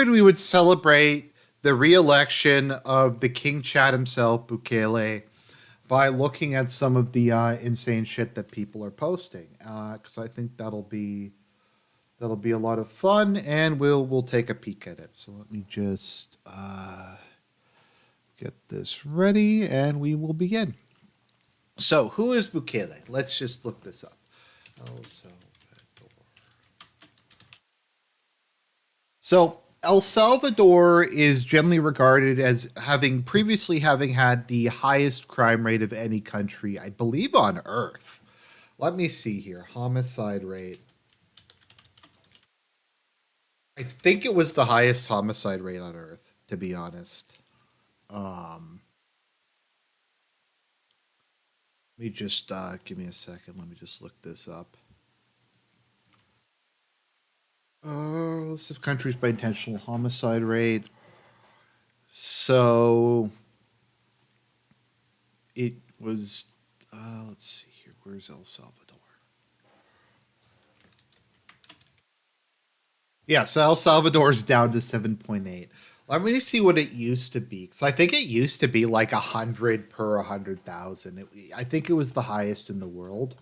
We would celebrate the re-election of the King Chad himself, Bukele, by looking at some of the insane shit that people are posting. Because I think that'll be a lot of fun, and we'll take a peek at it. So let me just get this ready, and we will begin. So, who is Bukele? Let's just look this up. El Salvador. So, El Salvador is generally regarded as having had the highest crime rate of any country, I believe, on Earth. Let me see here. Homicide rate. I think it was the highest homicide rate on Earth, to be honest. Um, Let me just give me a second. Let me just look this up. List of countries by intentional homicide rate. So it was. Let's see here. Where's El Salvador? Yeah, so El Salvador is down to 7.8. Let me see what it used to be. So I think it used to be like 100 per 100,000. I think it was the highest in the world.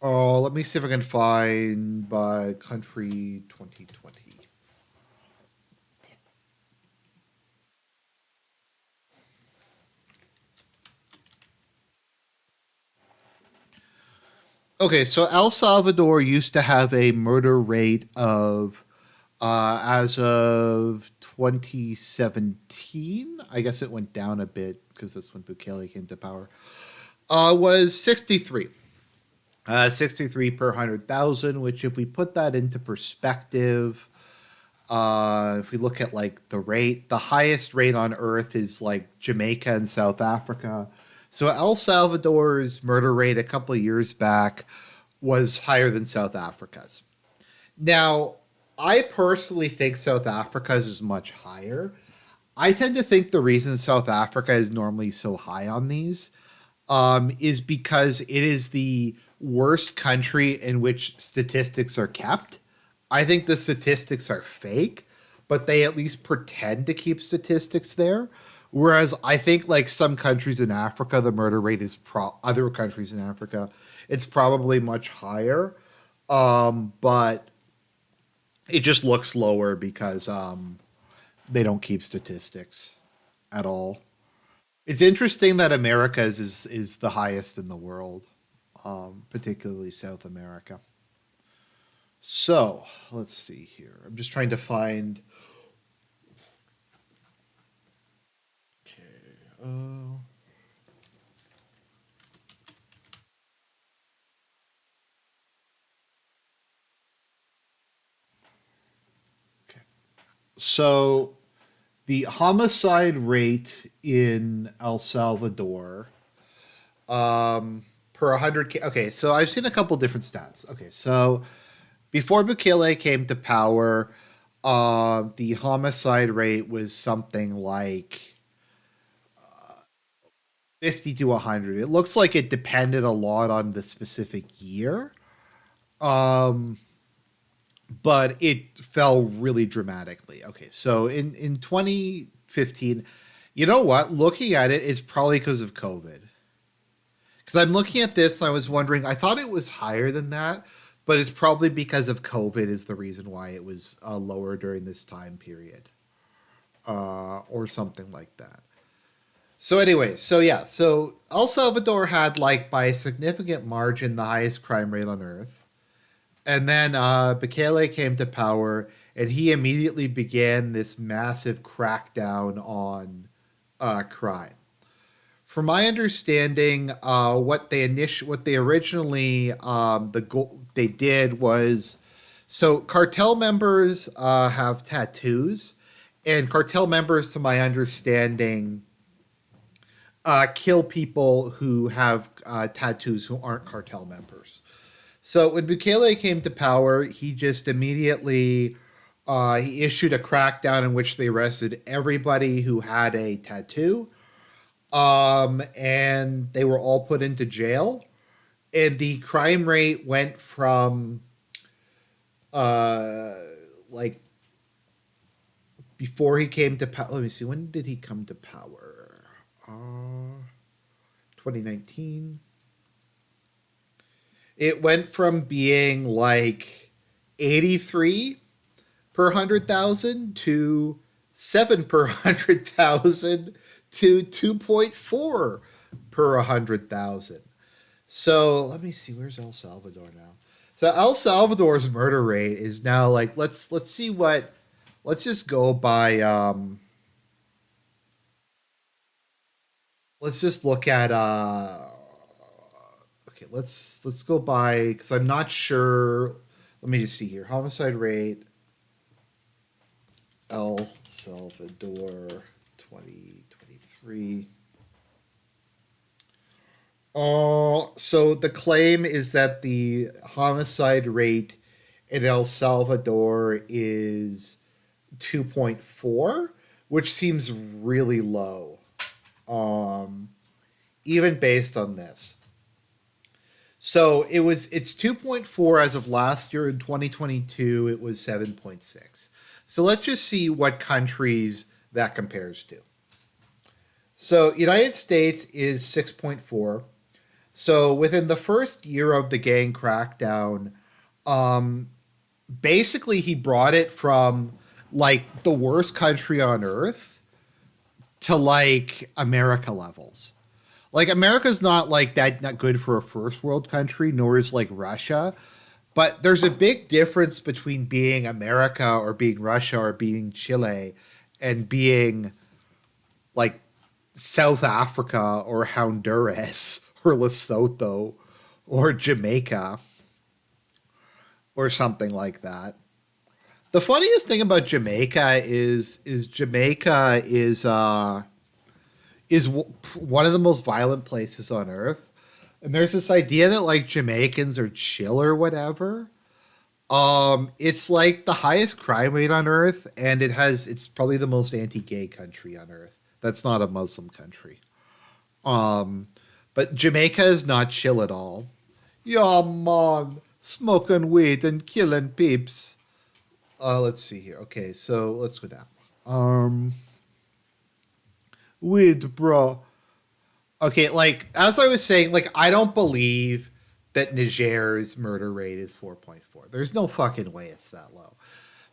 Oh, let me see if I can find by country 2020. Okay, so El Salvador used to have a murder rate of, as of 2017, I guess it went down a bit because that's when Bukele came to power, was 63. 63 per 100,000, which if we put that into perspective, if we look at like the rate, the highest rate on earth is like Jamaica and South Africa. So El Salvador's murder rate a couple of years back was higher than South Africa's. Now, I personally think South Africa's is much higher. I tend to think the reason South Africa is normally so high on these is because it is the worst country in which statistics are kept. I think the statistics are fake, but they at least pretend to keep statistics there. Whereas I think like some countries in Africa, the murder rate is other countries in Africa, it's probably much higher. But it just looks lower because they don't keep statistics at all. It's interesting that America's is the highest in the world, particularly South America. So let's see here. I'm just trying to find. Okay. Okay. So the homicide rate in El Salvador per 100. Okay, so I've seen a couple different stats. Okay, so before Bukele came to power, the homicide rate was something like 50 to 100. It looks like it depended a lot on the specific year, um, but it fell really dramatically. Okay, so in 2015, you know what? Looking at it, it's probably because of COVID. Because I'm looking at this and I was wondering, I thought it was higher than that, but it's probably because of COVID is the reason why it was lower during this time period, or something like that. So anyway, so yeah, so El Salvador had like by a significant margin the highest crime rate on earth, and then Bukele came to power, and he immediately began this massive crackdown on crime. From my understanding, what they originally they did was, so cartel members have tattoos, and cartel members, to my understanding, kill people who have tattoos who aren't cartel members. So when Bukele came to power, he just immediately he issued a crackdown in which they arrested everybody who had a tattoo, and they were all put into jail. And the crime rate went from uh, like before he came to power. Let me see. When did he come to power? Uh, 2019. It went from being like 83 per 100,000 to 7 per 100,000 to 2.4 per 100,000. So let me see. Where's El Salvador now? So El Salvador's murder rate is now like let's see what let's just go by let's just look at okay, let's go by because I'm not sure. Let me just see here. Homicide rate El Salvador 2023. So the claim is that the homicide rate in El Salvador is 2.4, which seems really low. Um, Even based on this. So it's 2.4 as of last year. In 2022 it was 7.6. So let's just see what countries that compares to. So United States is 6.4. So within the first year of the gang crackdown, um, basically he brought it from like the worst country on earth to like America levels. Like America's not like that not good for a first world country, nor is like Russia. But there's a big difference between being America or being Russia or being Chile and being like South Africa or Honduras or Lesotho or Jamaica or something like that. The funniest thing about Jamaica is Jamaica is one of the most violent places on earth. And there's this idea that like Jamaicans are chill or whatever. It's like the highest crime rate on earth, and it's probably the most anti-gay country on earth. That's not a Muslim country. Um, but Jamaica is not chill at all. Yeah, man, smoking weed and killing peeps. Let's see here. Okay, so let's go down. Um, Weed, bro. Okay, like as I was saying, like I don't believe that Niger's murder rate is 4.4. There's no fucking way it's that low.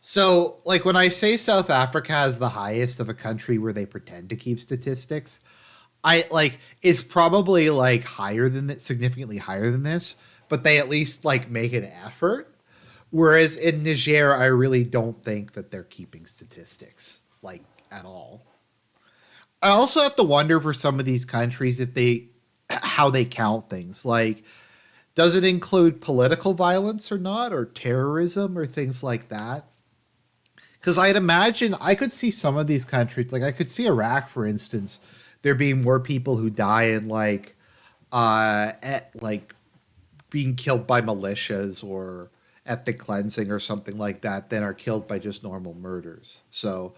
So, like when I say South Africa has the highest of a country where they pretend to keep statistics, I like it's probably like higher than this, significantly higher than this, but they at least like make an effort. Whereas in Niger, I really don't think that they're keeping statistics like at all. I also have to wonder for some of these countries if they how they count things. Like, does it include political violence or not, or terrorism or things like that? Because I'd imagine I could see some of these countries, like I could see Iraq, for instance, there being more people who die in like being killed by militias or ethnic cleansing or something like that than are killed by just normal murders. So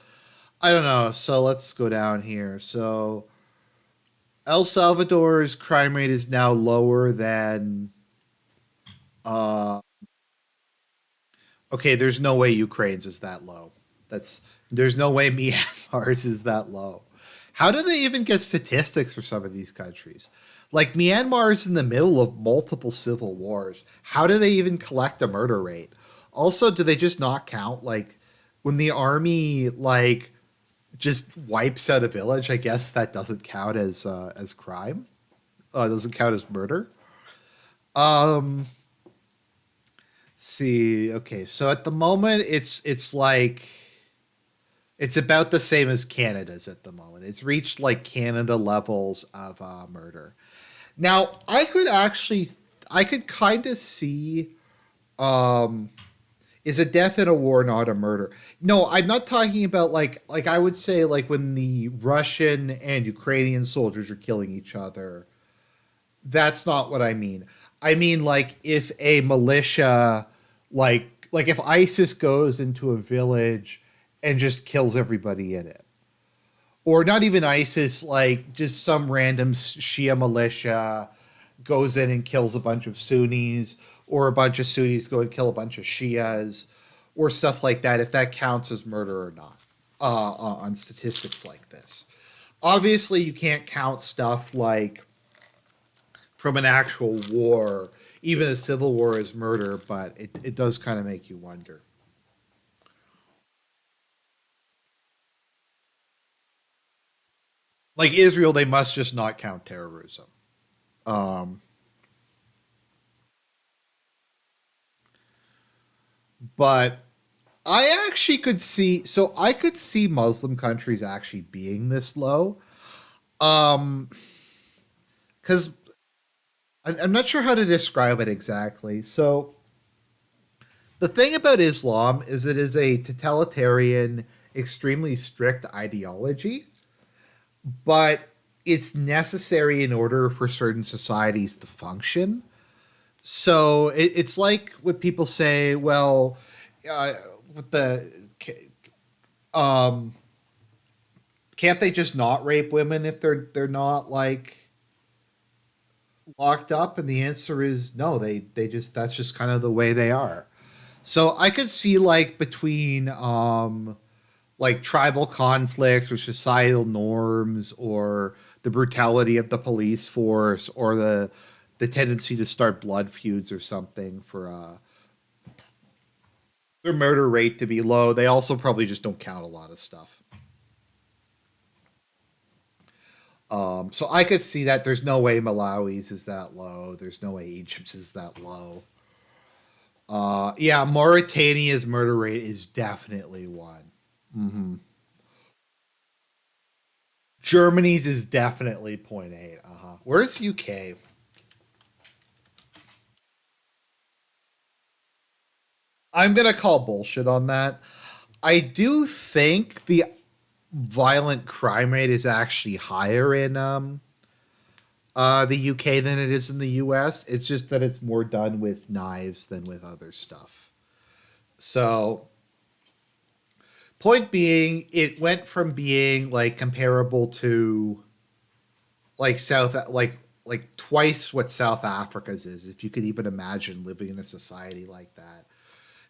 I don't know. So let's go down here. So El Salvador's crime rate is now lower than. Uh, okay, there's no way Ukraine's is that low. That's there's no way Myanmar's is that low. How do they even get statistics for some of these countries? Like Myanmar is in the middle of multiple civil wars. How do they even collect a murder rate? Also, do they just not count like when the army like just wipes out a village? I guess that doesn't count as crime. Doesn't count as murder. Um, See, okay, so at the moment it's like it's about the same as Canada's at the moment. It's reached like Canada levels of murder. Now, I could kind of see um is a death in a war not a murder? No, I'm not talking about like I would say like when the Russian and Ukrainian soldiers are killing each other. That's not what I mean. I mean like if a militia like if ISIS goes into a village and just kills everybody in it. Or not even ISIS, like just some random Shia militia goes in and kills a bunch of Sunnis, or a bunch of Sunnis go and kill a bunch of Shias, or stuff like that, if that counts as murder or not. on statistics like this. Obviously, you can't count stuff like from an actual war, even a civil war, as murder, but it does kind of make you wonder. Like Israel, they must just not count terrorism. Um, but I actually could see, so I could see Muslim countries actually being this low. Um, because I'm not sure how to describe it exactly. So the thing about Islam is it is a totalitarian, extremely strict ideology, but it's necessary in order for certain societies to function. So it's like what people say, well, uh, with the um, can't they just not rape women if they're not like locked up? And the answer is no. They just that's just kind of the way they are. So I could see like between like tribal conflicts or societal norms or the brutality of the police force or the tendency to start blood feuds or something for their murder rate to be low. They also probably just don't count a lot of stuff. So I could see that there's no way Malawi's is that low. There's no way Egypt's is that low. Yeah, Mauritania's murder rate is definitely one. Hmm. Germany's is definitely zero point 0.8. Uh-huh. Where's UK? I'm gonna call bullshit on that. I do think the violent crime rate is actually higher in the UK than it is in the US. It's just that it's more done with knives than with other stuff. So, point being, it went from being like comparable to like like twice what South Africa's is, if you could even imagine living in a society like that.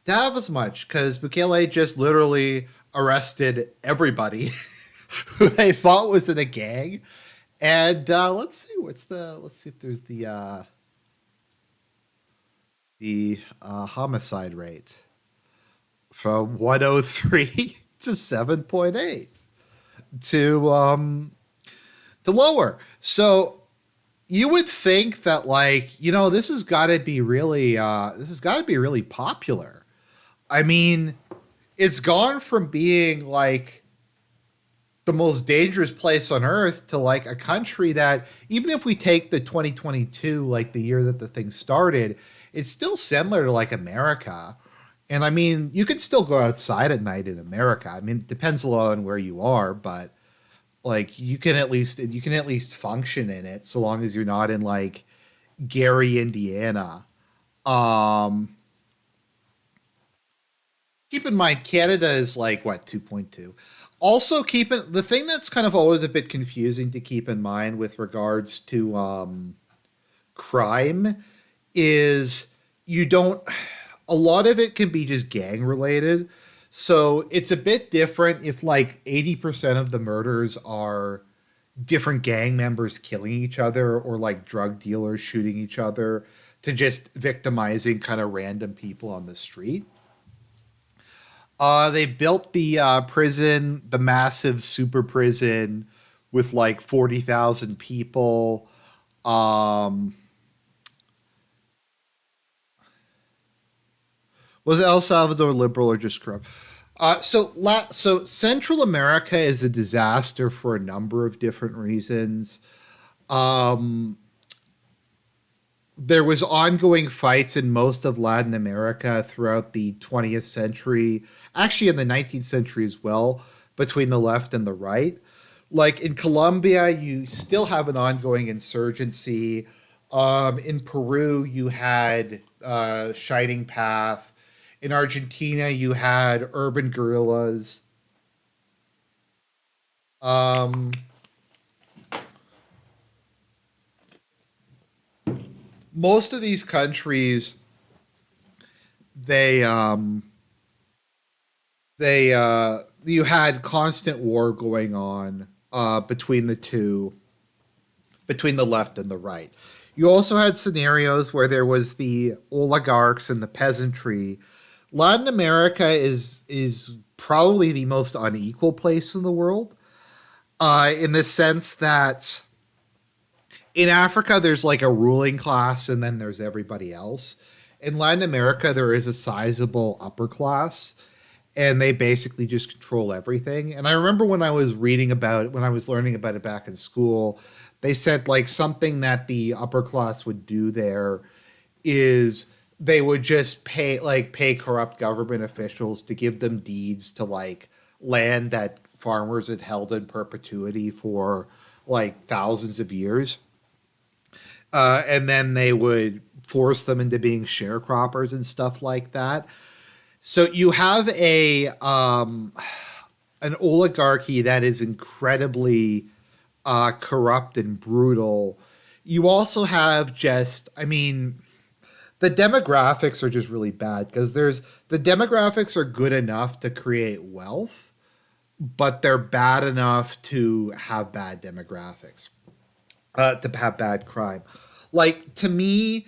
To have as much, because Bukele just literally arrested everybody who they thought was in a gang. And let's see if there's the homicide rate from 103 to 7.8 to to lower. So you would think that like, this has got to be really popular. I mean, it's gone from being like the most dangerous place on earth to like a country that, even if we take the 2022, like the year that the thing started, it's still similar to like America. And I mean, you can still go outside at night in America. I mean, it depends a lot on where you are, but like you can at least function in it so long as you're not in like Gary, Indiana. Um Keep in mind Canada is like what, 2.2. Also keep it the thing that's kind of always a bit confusing to keep in mind with regards to crime is you don't a lot of it can be just gang related. So it's a bit different if like 80% of the murders are different gang members killing each other or like drug dealers shooting each other to just victimizing kind of random people on the street. They built the prison, the massive super prison with like 40,000 people. Um, was El Salvador liberal or just corrupt? So Central America is a disaster for a number of different reasons. Um, there was ongoing fights in most of Latin America throughout the 20th century, actually in the 19th century as well, between the left and the right. Like in Colombia, you still have an ongoing insurgency. In Peru, you had Shining Path. In Argentina, you had urban guerrillas. Um, Most of these countries, they they you had constant war going on between the two, between the left and the right. You also had scenarios where there was the oligarchs and the peasantry. Latin America is probably the most unequal place in the world, in the sense that in Africa there's like a ruling class and then there's everybody else. In Latin America there is a sizable upper class and they basically just control everything. And I remember when I was reading about it, when I was learning about it back in school, they said like something that the upper class would do there is they would just pay corrupt government officials to give them deeds to like land that farmers had held in perpetuity for like thousands of years. And then they would force them into being sharecroppers and stuff like that. So you have a an oligarchy that is incredibly corrupt and brutal. You also have just, I mean, the demographics are just really bad because there's the demographics are good enough to create wealth, but they're bad enough to have bad demographics, to have bad crime. Like to me,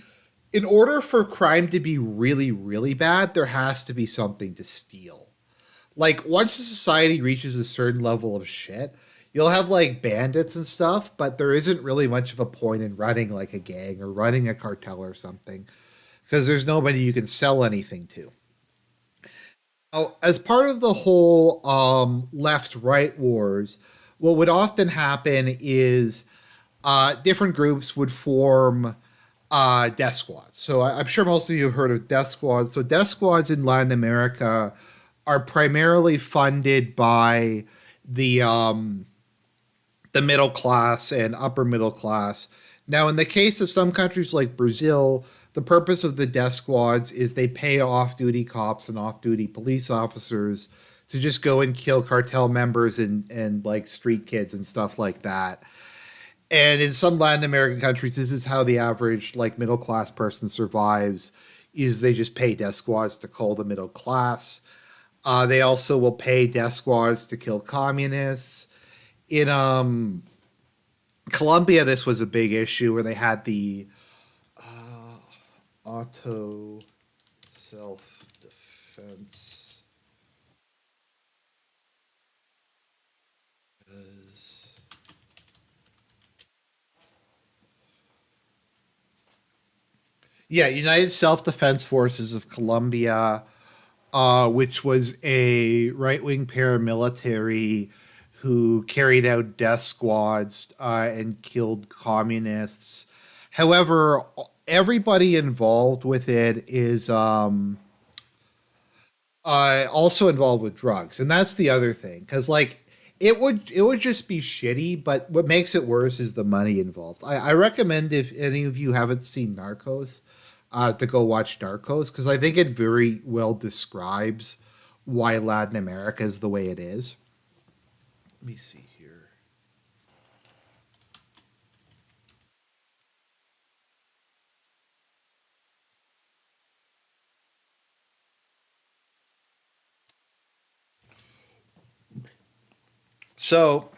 in order for crime to be really, really bad, there has to be something to steal. Like once a society reaches a certain level of shit, you'll have like bandits and stuff, but there isn't really much of a point in running like a gang or running a cartel or something because there's nobody you can sell anything to. Now, as part of the whole left right wars, what would often happen is different groups would form death squads. So I'm sure most of you have heard of death squads. So death squads in Latin America are primarily funded by the middle class and upper middle class. Now, in the case of some countries like Brazil, the purpose of the death squads is they pay off-duty cops and off-duty police officers to just go and kill cartel members and like street kids and stuff like that. And in some Latin American countries, this is how the average like middle class person survives: is they just pay death squads to call the middle class. They also will pay death squads to kill communists. In Colombia, this was a big issue where they had the auto self defense. Yeah, United Self Defense Forces of Colombia, which was a right wing paramilitary who carried out death squads and killed communists. However, everybody involved with it is also involved with drugs, and that's the other thing. Because like it would just be shitty, but what makes it worse is the money involved. I recommend if any of you haven't seen Narcos, to go watch Narcos because I think it very well describes why Latin America is the way it is. Let me see here. So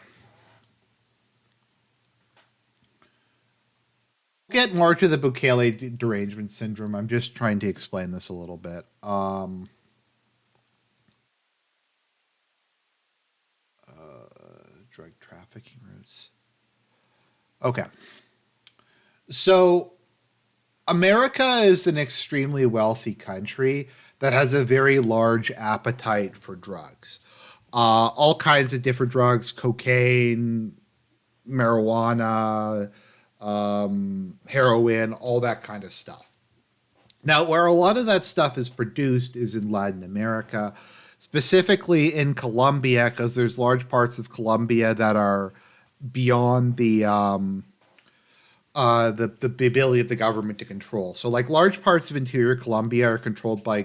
get more to the Bukele derangement syndrome. I'm just trying to explain this a little bit. Drug trafficking routes. Okay. So America is an extremely wealthy country that has a very large appetite for drugs. All kinds of different drugs: cocaine, marijuana, heroin, all that kind of stuff. Now, where a lot of that stuff is produced is in Latin America, specifically in Colombia, because there's large parts of Colombia that are beyond the ability of the government to control. So, like large parts of interior Colombia are controlled by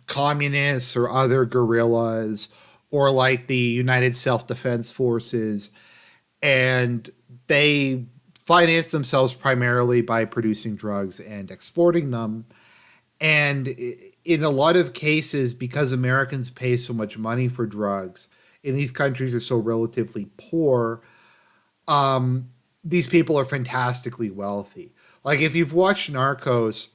communists or other guerrillas, or like the United Self Defense Forces, and they finance themselves primarily by producing drugs and exporting them. And in a lot of cases, because Americans pay so much money for drugs, and these countries are so relatively poor, these people are fantastically wealthy. Like if you've watched Narcos,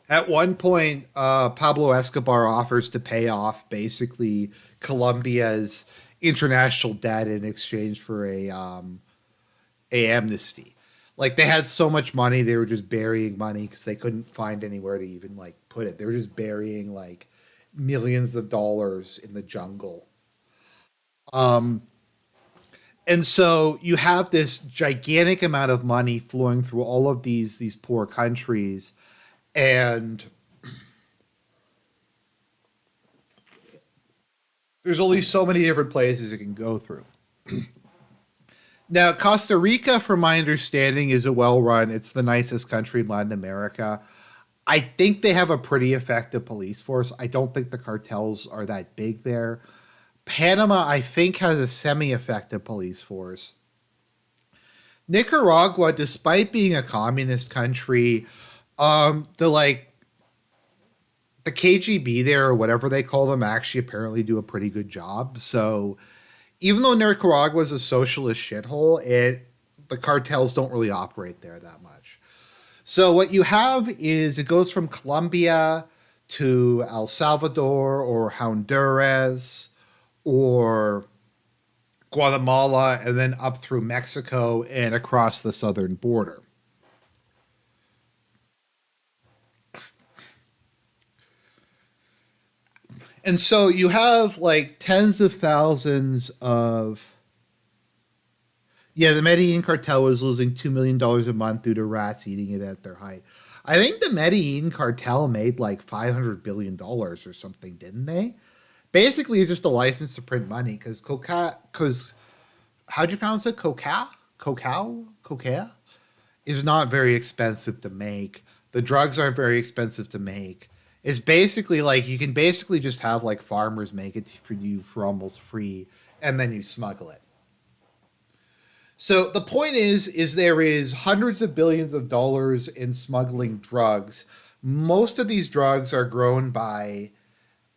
at one point, Pablo Escobar offers to pay off basically Colombia's international debt in exchange for a amnesty. Like they had so much money, they were just burying money because they couldn't find anywhere to even like put it. They were just burying like millions of dollars in the jungle. And so you have this gigantic amount of money flowing through all of these poor countries, and there's only so many different places it can go through. Now, Costa Rica, from my understanding, is a well run. It's the nicest country in Latin America. I think they have a pretty effective police force. I don't think the cartels are that big there. Panama, I think, has a semi effective police force. Nicaragua, despite being a communist country, the the KGB there or whatever they call them actually apparently do a pretty good job. So even though Nicaragua is a socialist shithole, the cartels don't really operate there that much. So what you have is it goes from Colombia to El Salvador or Honduras or Guatemala and then up through Mexico and across the southern border. And so you have like tens of thousands of. Yeah, the Medellin cartel was losing $2 million a month due to rats eating it at their height. I think the Medellin cartel made like $500 billion or something, didn't they? Basically, it's just a license to print money because coca. Because how do you pronounce it? Coca is not very expensive to make. The drugs aren't very expensive to make. It's basically like you can basically just have like farmers make it for you for almost free, and then you smuggle it. So the point is there is hundreds of billions of dollars in smuggling drugs. Most of these drugs are grown by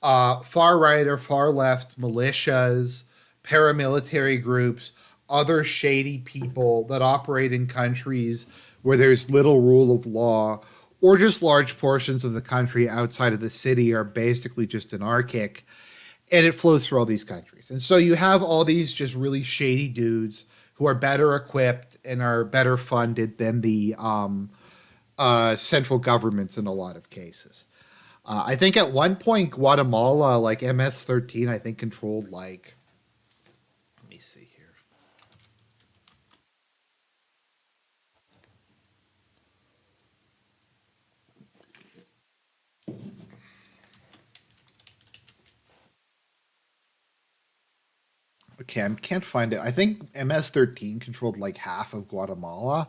far right or far left militias, paramilitary groups, other shady people that operate in countries where there's little rule of law, or just large portions of the country outside of the city are basically just anarchic, and it flows through all these countries. And so you have all these just really shady dudes who are better equipped and are better funded than the central governments in a lot of cases. I think at one point Guatemala, like MS-13, I think controlled like. Let me see here. Okay, I can't find it. I think MS-13 controlled like half of Guatemala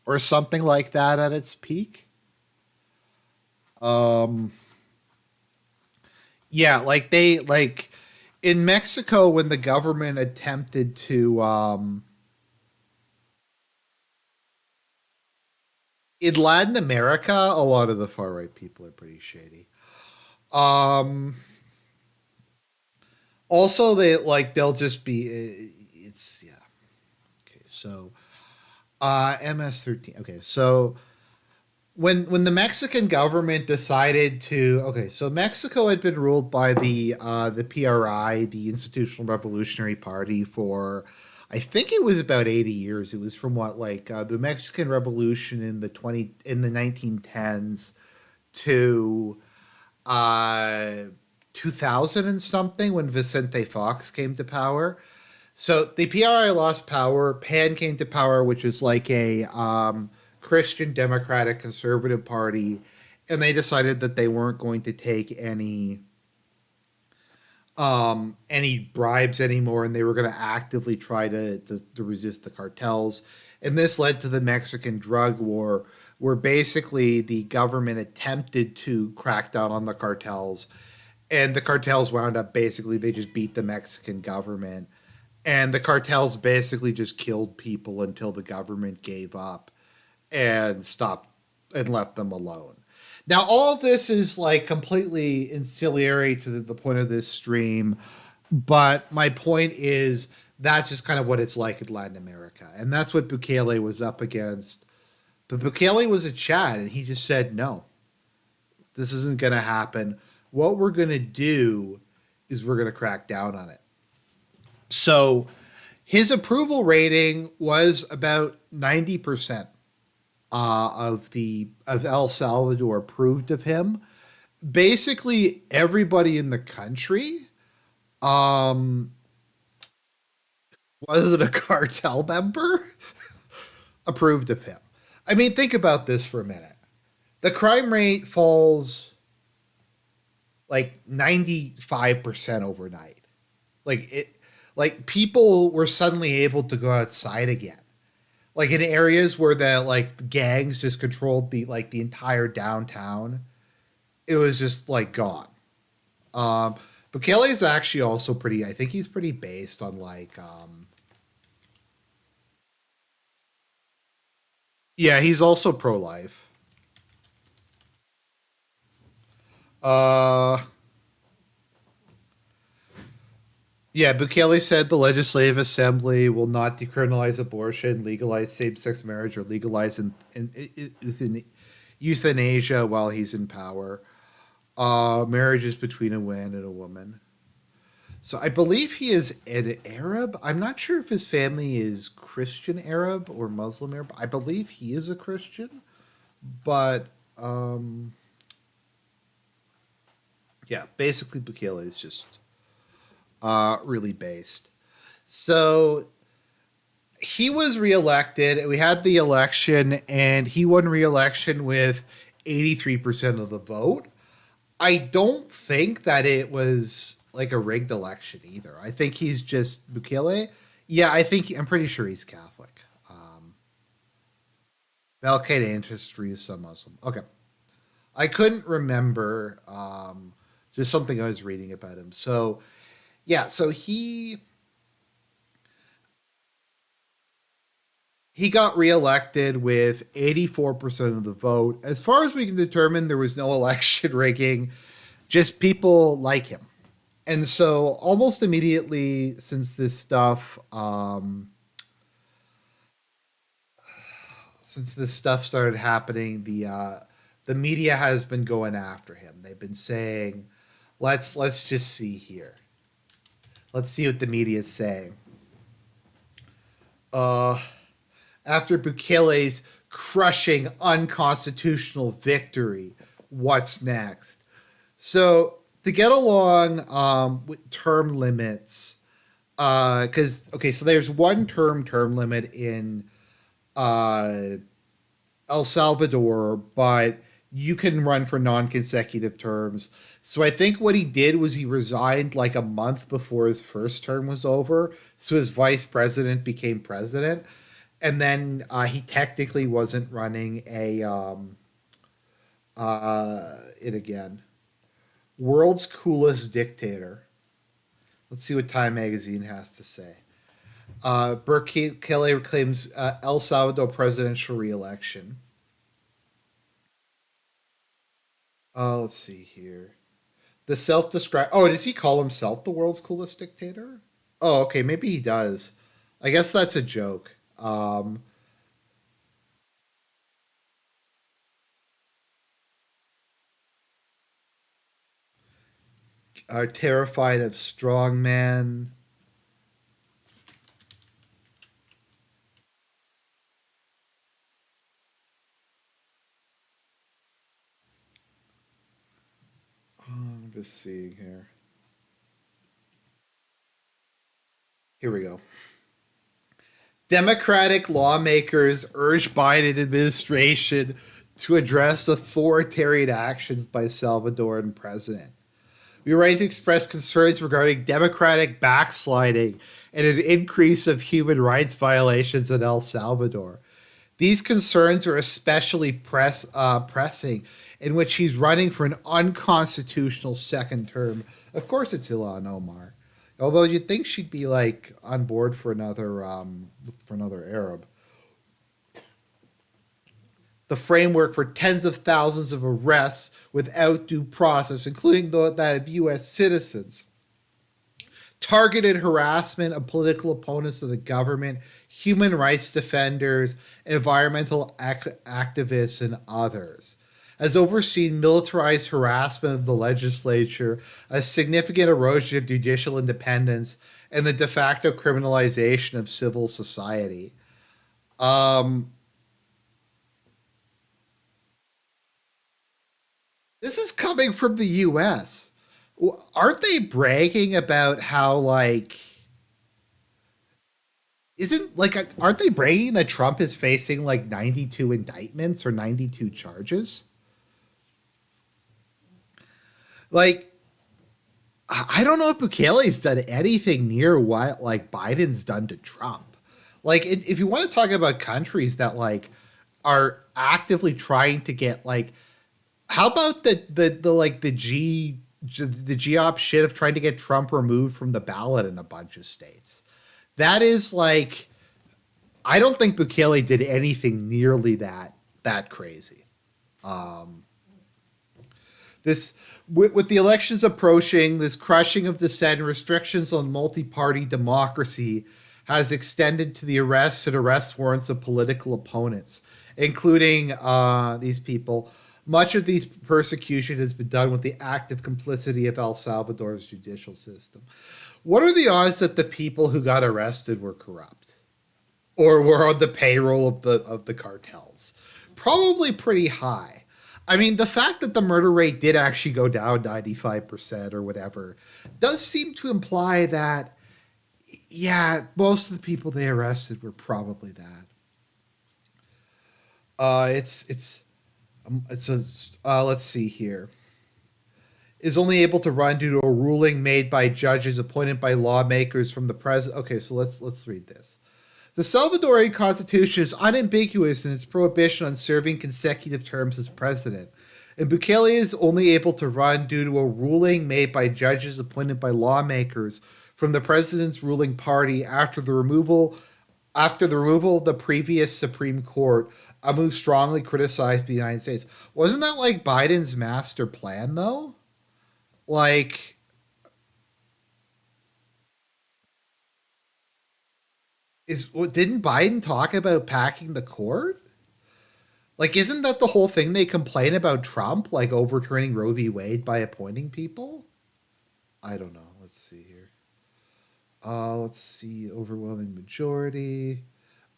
or something like that at its peak. Um, yeah, like they like in Mexico when the government attempted to in Latin America, a lot of the far right people are pretty shady. Um, Also, they'll just be it's yeah. Okay, so MS-13. Okay, so when the Mexican government decided to so Mexico had been ruled by the PRI, the Institutional Revolutionary Party, for I think it was about 80 years. It was from what like the Mexican Revolution in the 1910s to uh 2000 and something when Vicente Fox came to power. So the PRI lost power. PAN came to power, which is like a Christian Democratic Conservative Party, and they decided that they weren't going to take any bribes anymore, and they were going to actively try to resist the cartels. And this led to the Mexican drug war, where basically the government attempted to crack down on the cartels, and the cartels wound up basically they just beat the Mexican government, and the cartels basically just killed people until the government gave up and stopped and left them alone. Now, all of this is like completely ancillary to the point of this stream, but my point is that's just kind of what it's like in Latin America, and that's what Bukele was up against. But Bukele was a Chad, and he just said, "No, this isn't going to happen. What we're going to do is we're going to crack down on it." So his approval rating was about 90%. Of El Salvador approved of him. Basically, everybody in the country um, wasn't a cartel member approved of him. I mean, think about this for a minute. The crime rate falls like 95% overnight. Like it, like people were suddenly able to go outside again. Like in areas where the like gangs just controlled the entire downtown, it was just like gone. Um, Bukele is actually also pretty. I think he's pretty based on yeah, he's also pro life. Uh, yeah, Bukele said the Legislative Assembly will not decriminalize abortion, legalize same sex marriage, or legalize euthanasia while he's in power. Marriage is between a man and a woman. So I believe he is an Arab. I'm not sure if his family is Christian Arab or Muslim Arab. I believe he is a Christian, but yeah, basically Bukele is just really based. So he was reelected, and we had the election, and he won reelection with 83% of the vote. I don't think that it was like a rigged election either. I think he's just Bukele. Yeah, I'm pretty sure he's Catholic. Al Qaeda ancestry is some Muslim. Okay, I couldn't remember. Just something I was reading about him. So yeah, so he got reelected with 84% of the vote. As far as we can determine, there was no election rigging. Just people like him. And so almost immediately since this stuff started happening, the media has been going after him. They've been saying, let's just see here. Let's see what the media is saying. Uh, After Bukele's crushing unconstitutional victory, what's next? So to get along with term limits, because okay, so there's one term limit in uh, El Salvador, but you can run for non-consecutive terms. So I think what he did was he resigned like a month before his first term was over, so his vice president became president, and then he technically wasn't running a it again. World's coolest dictator. Let's see what Time Magazine has to say. Bukele claims El Salvador presidential reelection. Let's see here. The self-described. Oh, does he call himself the world's coolest dictator? Oh, okay, maybe he does. I guess that's a joke. Are terrified of strongman. I'm just seeing here. Here we go. Democratic lawmakers urge Biden administration to address authoritarian actions by Salvadoran president. We write to express concerns regarding democratic backsliding and an increase of human rights violations in El Salvador. These concerns are especially pressing, in which he's running for an unconstitutional second term. Of course, it's Ilhan Omar. Although you'd think she'd be like on board for another Arab. the framework for tens of thousands of arrests without due process, including that of U.S. citizens, targeted harassment of political opponents of the government, human rights defenders, environmental activists, and others. Has overseen militarized harassment of the legislature, a significant erosion of judicial independence, and the de facto criminalization of civil society. Um, this is coming from the U.S. Aren't they bragging about how like isn't like aren't they bragging that Trump is facing like 92 indictments or 92 charges? Like I don't know if Bukele's done anything near what like Biden's done to Trump. Like if you want to talk about countries that like are actively trying to get like how about the like the GOP shit of trying to get Trump removed from the ballot in a bunch of states? That is like I don't think Bukele did anything nearly that crazy. Um, this with the elections approaching, this crushing of dissent and restrictions on multi-party democracy has extended to the arrests and arrest warrants of political opponents, including these people. Much of these persecution has been done with the active complicity of El Salvador's judicial system. What are the odds that the people who got arrested were corrupt or were on the payroll of the cartels? Probably pretty high. I mean, the fact that the murder rate did actually go down 95% or whatever does seem to imply that, yeah, most of the people they arrested were probably that. It's a let's see here, is only able to run due to a ruling made by judges appointed by lawmakers from the president. Okay, so let's read this. The Salvadorian constitution is unambiguous in its prohibition on serving consecutive terms as president, and Bukele is only able to run due to a ruling made by judges appointed by lawmakers from the president's ruling party after the removal of the previous Supreme Court, a move strongly criticized by the United States. Wasn't that like Biden's master plan though? Like didn't Biden talk about packing the court? Like isn't that the whole thing they complain about Trump like overturning Roe v. Wade by appointing people? I don't know. Let's see here. Let's see overwhelming majority.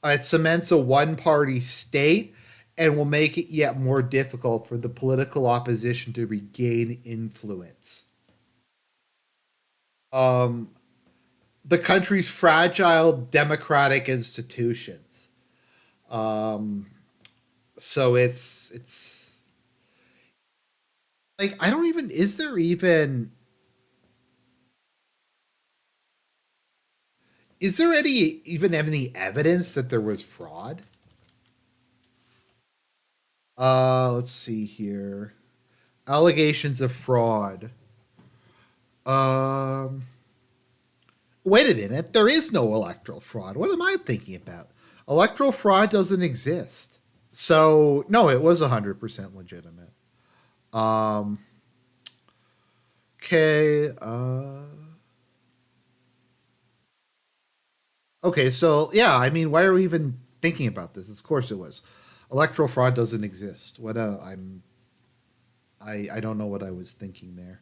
It cements a one-party state and will make it yet more difficult for the political opposition to regain influence. Um, the country's fragile democratic institutions. Um, so it's like I don't even is there any evidence that there was fraud? Let's see here. Allegations of fraud. Um, wait a minute. There is no electoral fraud. What am I thinking about? Electoral fraud doesn't exist. So no, it was 100% legitimate. Um, okay. Okay. So yeah, I mean, why are we even thinking about this? Of course, it was. Electoral fraud doesn't exist. What I don't know what I was thinking there.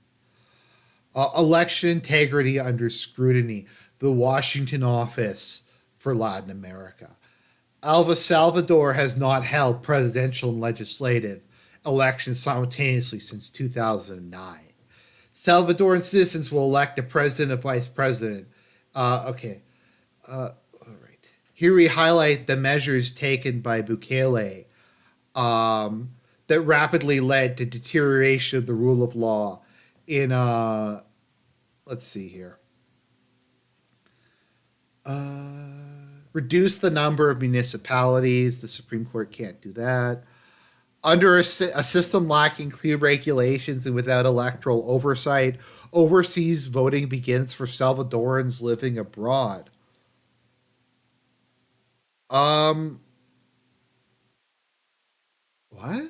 Election integrity under scrutiny. The Washington office for Latin America. El Salvador has not held presidential and legislative elections simultaneously since 2009. Salvadoran citizens will elect a president and vice president. Okay. All right. Here we highlight the measures taken by Bukele that rapidly led to deterioration of the rule of law in, let's see here. Reduce the number of municipalities. The Supreme Court can't do that. Under a system lacking clear regulations and without electoral oversight, overseas voting begins for Salvadorans living abroad. Um, What?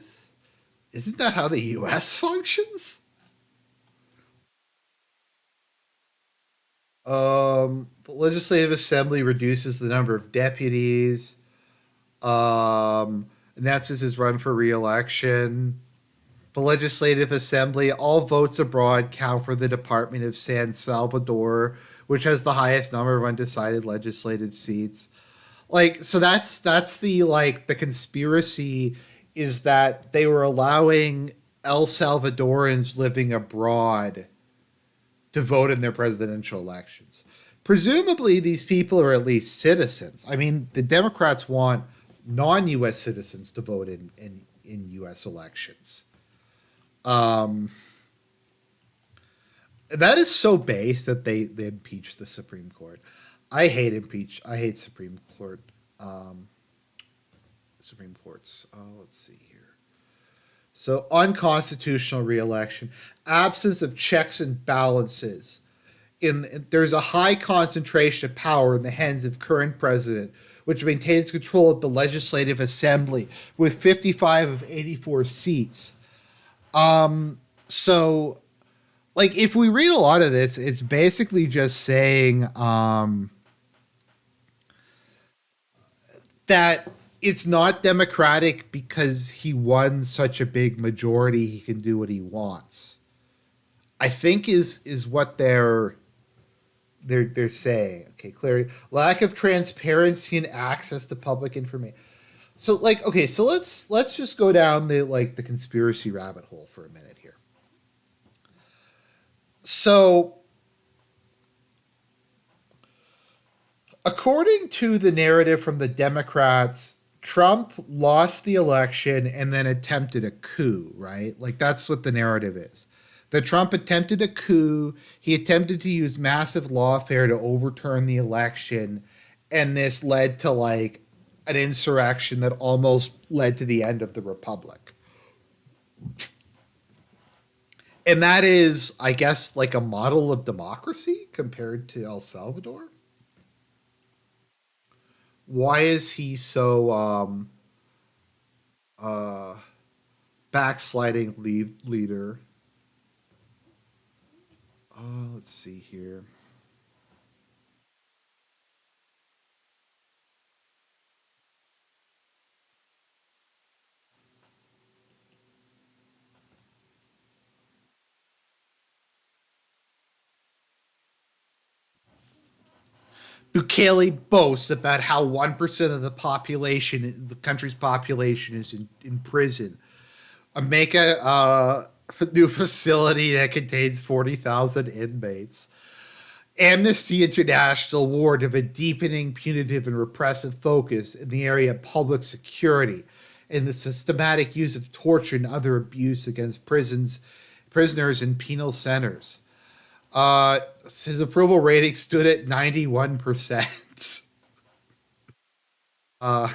Isn't that how the U.S. functions? The Legislative Assembly reduces the number of deputies. Announces his run for re-election. The Legislative Assembly, all votes abroad count for the Department of San Salvador, which has the highest number of undecided legislative seats. Like, so that's the like the conspiracy is that they were allowing El Salvadorans living abroad to vote in their presidential elections. Presumably, these people are at least citizens. I mean, the Democrats want non-U.S. citizens to vote in U.S. elections. Um, that is so base that they impeach the Supreme Court. I hate impeach. I hate Supreme Court. Um, Supreme Courts. Let's see here. So unconstitutional reelection, absence of checks and balances. There's a high concentration of power in the hands of current president, which maintains control of the legislative assembly with 55 of 84 seats. So like if we read a lot of this, it's basically just saying that it's not democratic because he won such a big majority, he can do what he wants. I think is what they're saying. Okay, clarity, lack of transparency and access to public information. So like okay, so let's just go down the conspiracy rabbit hole for a minute here. So according to the narrative from the Democrats, Trump lost the election and then attempted a coup, right? Like that's what the narrative is. That Trump attempted a coup, he attempted to use massive lawfare to overturn the election, and this led to like an insurrection that almost led to the end of the republic. And that is, I guess, like a model of democracy compared to El Salvador. Why is he so uh, backsliding leader? Let's see here. Bukele boasts about how 1% of the population, the country's population, is in prison. Make a new facility that contains 40,000 inmates. Amnesty International warned of a deepening punitive and repressive focus in the area of public security and the systematic use of torture and other abuse against prisoners in penal centers. His approval rating stood at 91%. Uh,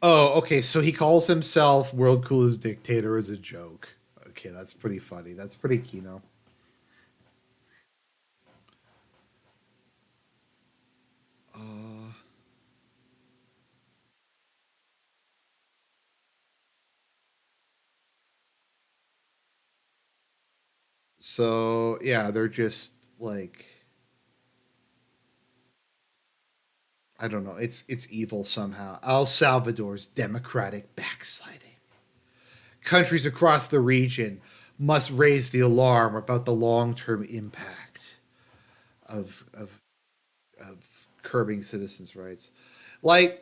oh, okay. So he calls himself world coolest dictator as a joke. Okay, that's pretty funny. That's pretty Kino. Uh, so yeah, they're just like I don't know. It's evil somehow. El Salvador's democratic backsliding. Countries across the region must raise the alarm about the long-term impact of of curbing citizens' rights. Like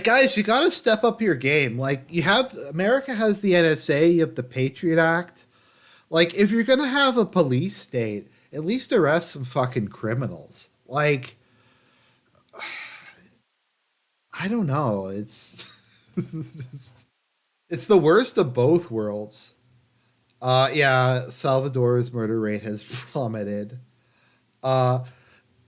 guys, you got to step up your game. Like you have America has the NSA, you have the Patriot Act. Like if you're going to have a police state, at least arrest some fucking criminals. Like I don't know. It's the worst of both worlds. Yeah, Salvador's murder rate has plummeted. Uh,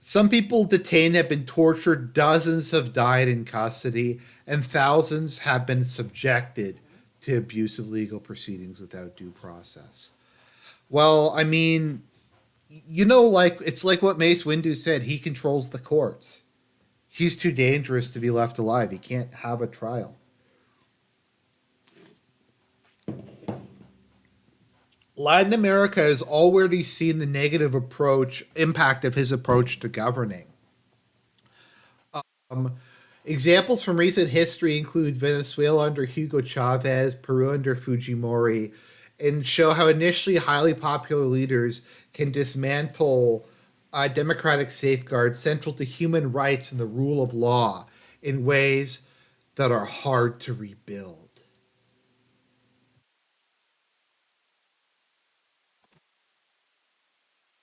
some people detained have been tortured, dozens have died in custody, and thousands have been subjected to abusive legal proceedings without due process. Well, I mean, like it's like what Mace Windu said. He controls the courts. He's too dangerous to be left alive. He can't have a trial. Latin America has already seen the negative approach impact of his approach to governing. Um, Examples from recent history include Venezuela under Hugo Chavez, Peru under Fujimori, and show how initially highly popular leaders can dismantle democratic safeguards central to human rights and the rule of law in ways that are hard to rebuild.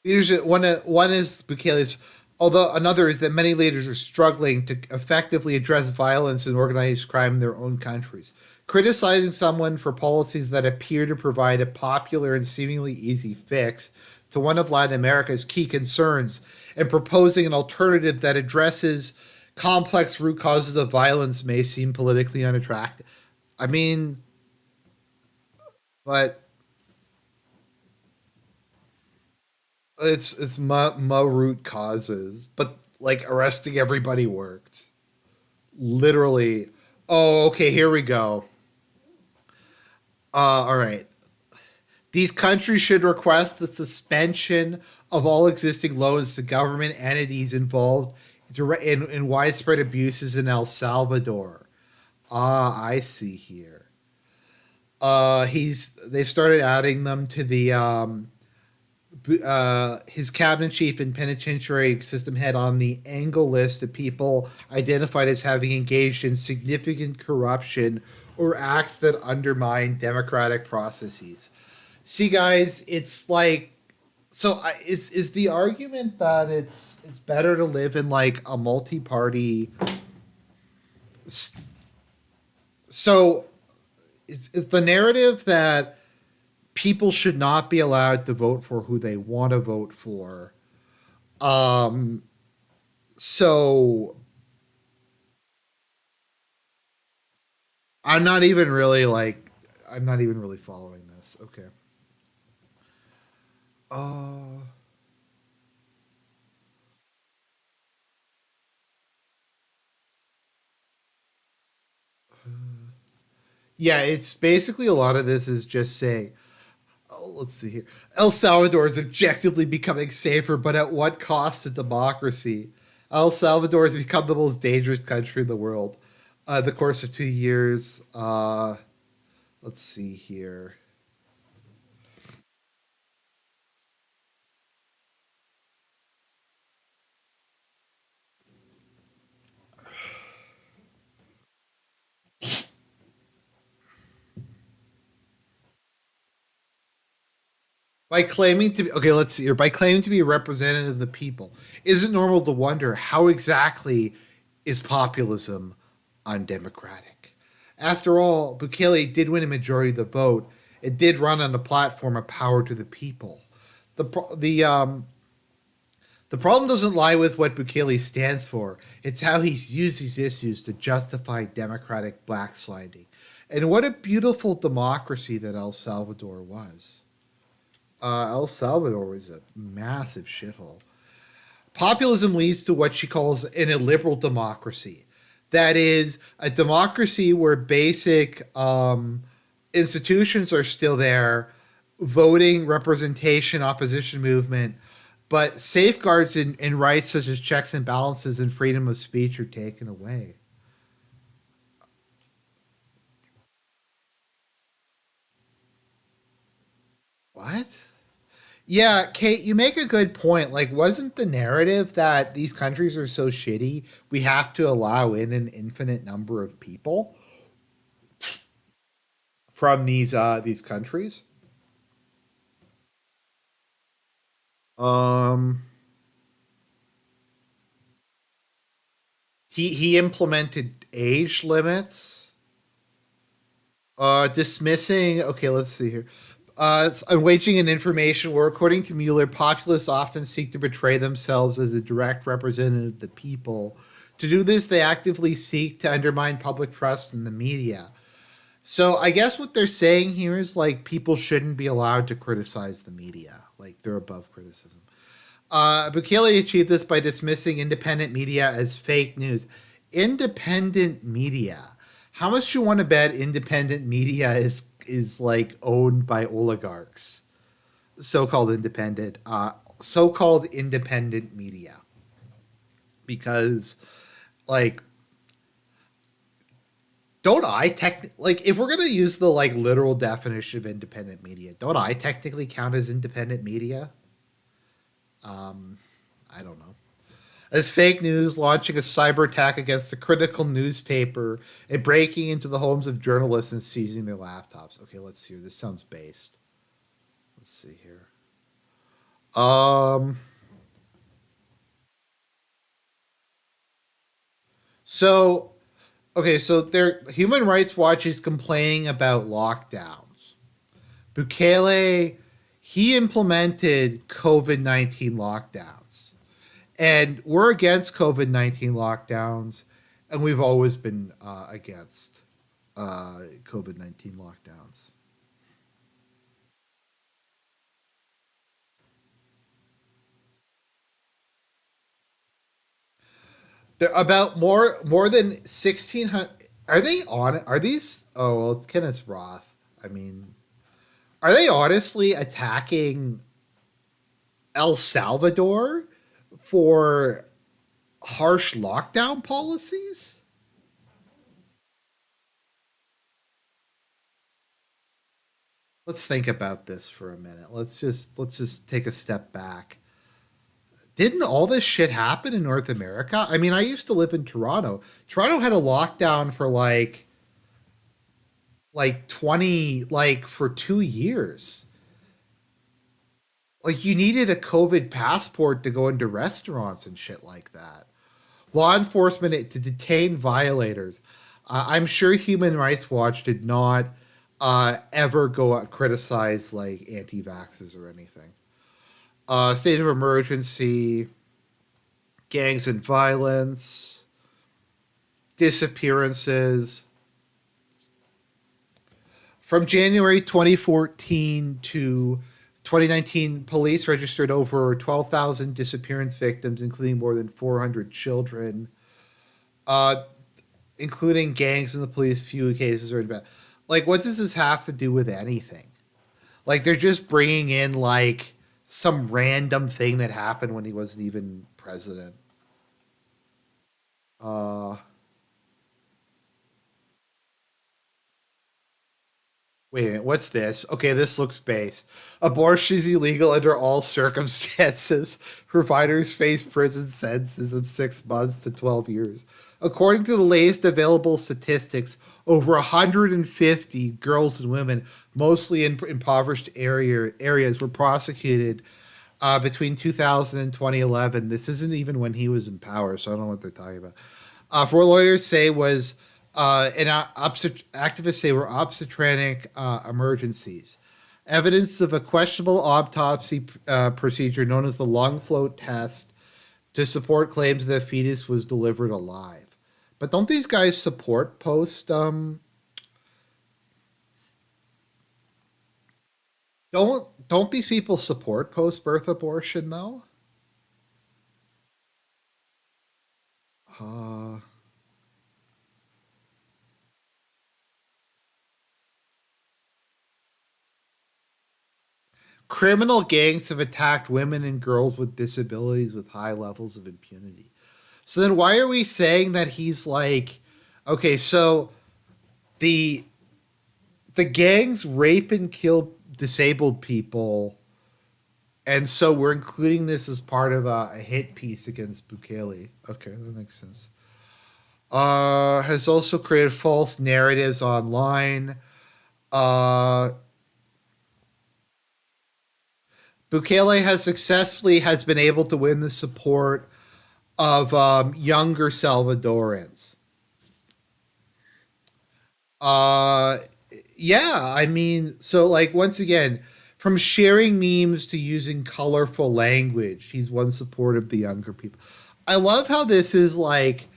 Leadership one is Bukele's, although another is that many leaders are struggling to effectively address violence and organized crime in their own countries. Criticizing someone for policies that appear to provide a popular and seemingly easy fix to one of Latin America's key concerns and proposing an alternative that addresses complex root causes of violence may seem politically unattractive. I mean, but it's ma root causes, but like arresting everybody worked. Literally. Oh, okay. Here we go. All right. These countries should request the suspension of all existing loans to government entities involved in widespread abuses in El Salvador. Ah, I see here. They've started adding them to the his cabinet chief and penitentiary system head on the angle list of people identified as having engaged in significant corruption or acts that undermine democratic processes. See, guys, it's like is the argument that it's better to live in like a multi-party. So it's the narrative that people should not be allowed to vote for who they want to vote for. Um, so I'm not even really like I'm not even really following this. Okay. Uh, yeah, it's basically a lot of this is just saying, oh, let's see here. El Salvador is objectively becoming safer, but at what cost to democracy? El Salvador has become the most dangerous country in the world. The course of 2 years. Let's see here. By claiming to be okay, let's see here. By claiming to be a representative of the people, is it normal to wonder how exactly is populism undemocratic? After all, Bukele did win a majority of the vote. It did run on a platform of power to the people. The the problem doesn't lie with what Bukele stands for. It's how he's used these issues to justify democratic backsliding. And what a beautiful democracy that El Salvador was. El Salvador was a massive shithole. Populism leads to what she calls an illiberal democracy. That is, a democracy where basic institutions are still there, voting, representation, opposition movement, but safeguards in rights such as checks and balances and freedom of speech are taken away. What? Yeah, Kate, you make a good point. Like, wasn't the narrative that these countries are so shitty, we have to allow in an infinite number of people from these countries? Um, he implemented age limits, dismissing. Okay, let's see here. Waging an information war. According to Mueller, populists often seek to portray themselves as a direct representative of the people. To do this, they actively seek to undermine public trust in the media. So I guess what they're saying here is like people shouldn't be allowed to criticize the media. Like they're above criticism. Bukele achieved this by dismissing independent media as fake news. Independent media. How much do you want to bet independent media is like owned by oligarchs? So-called independent media, because like don't I like if we're gonna use the like literal definition of independent media, don't I technically count as independent media? I don't know. As fake news, launching a cyber attack against a critical newspaper and breaking into the homes of journalists and seizing their laptops. Okay, let's see. This sounds based. Let's see here. Um. So okay, so there, Human Rights Watch is complaining about lockdowns. Bukele, he implemented COVID-19 lockdowns. And we're against COVID-19 lockdowns, and we've always been against COVID-19 lockdowns. They're about more than 1,600. Are they on? Are these? Oh well, it's Kenneth Roth. I mean, are they honestly attacking El Salvador for harsh lockdown policies? Let's think about this for a minute. Let's just take a step back. Didn't all this shit happen in North America? I mean, I used to live in Toronto. Toronto had a lockdown for like 20 like for 2 years. Like you needed a COVID passport to go into restaurants and shit like that. Law enforcement to detain violators. I'm sure Human Rights Watch did not ever go out criticize like anti-vaxxers or anything. State of emergency, gangs and violence, disappearances. From January 2014 to 2019, police registered over 12,000 disappearance victims, including more than 400 children, uh, including gangs in the police. Few cases are about. Like, what does this have to do with anything? Like, they're just bringing in like some random thing that happened when he wasn't even president. Uh, Wait a minute, what's this? Okay, this looks based. Abortion is illegal under all circumstances. Providers face prison sentences of 6 months to 12 years. According to the latest available statistics, over 150 girls and women, mostly in impoverished areas, were prosecuted between 2000 and 2011. This isn't even when he was in power, so I don't know what they're talking about. For what lawyers say was, activists say were obstetric emergencies. Evidence of a questionable autopsy procedure known as the lung float test to support claims that the fetus was delivered alive. But don't these guys support post? Don't these people support post birth abortion though? Uh, Criminal gangs have attacked women and girls with disabilities with high levels of impunity. So then why are we saying that he's like okay, so the the gangs rape and kill disabled people and so we're including this as part of a hit piece against Bukele. Okay, that makes sense. Has also created false narratives online. Uh, Bukele has been able to win the support of younger Salvadorans. Uh, yeah, I mean, so like once again, from sharing memes to using colorful language, he's won support of the younger people. I love how this is like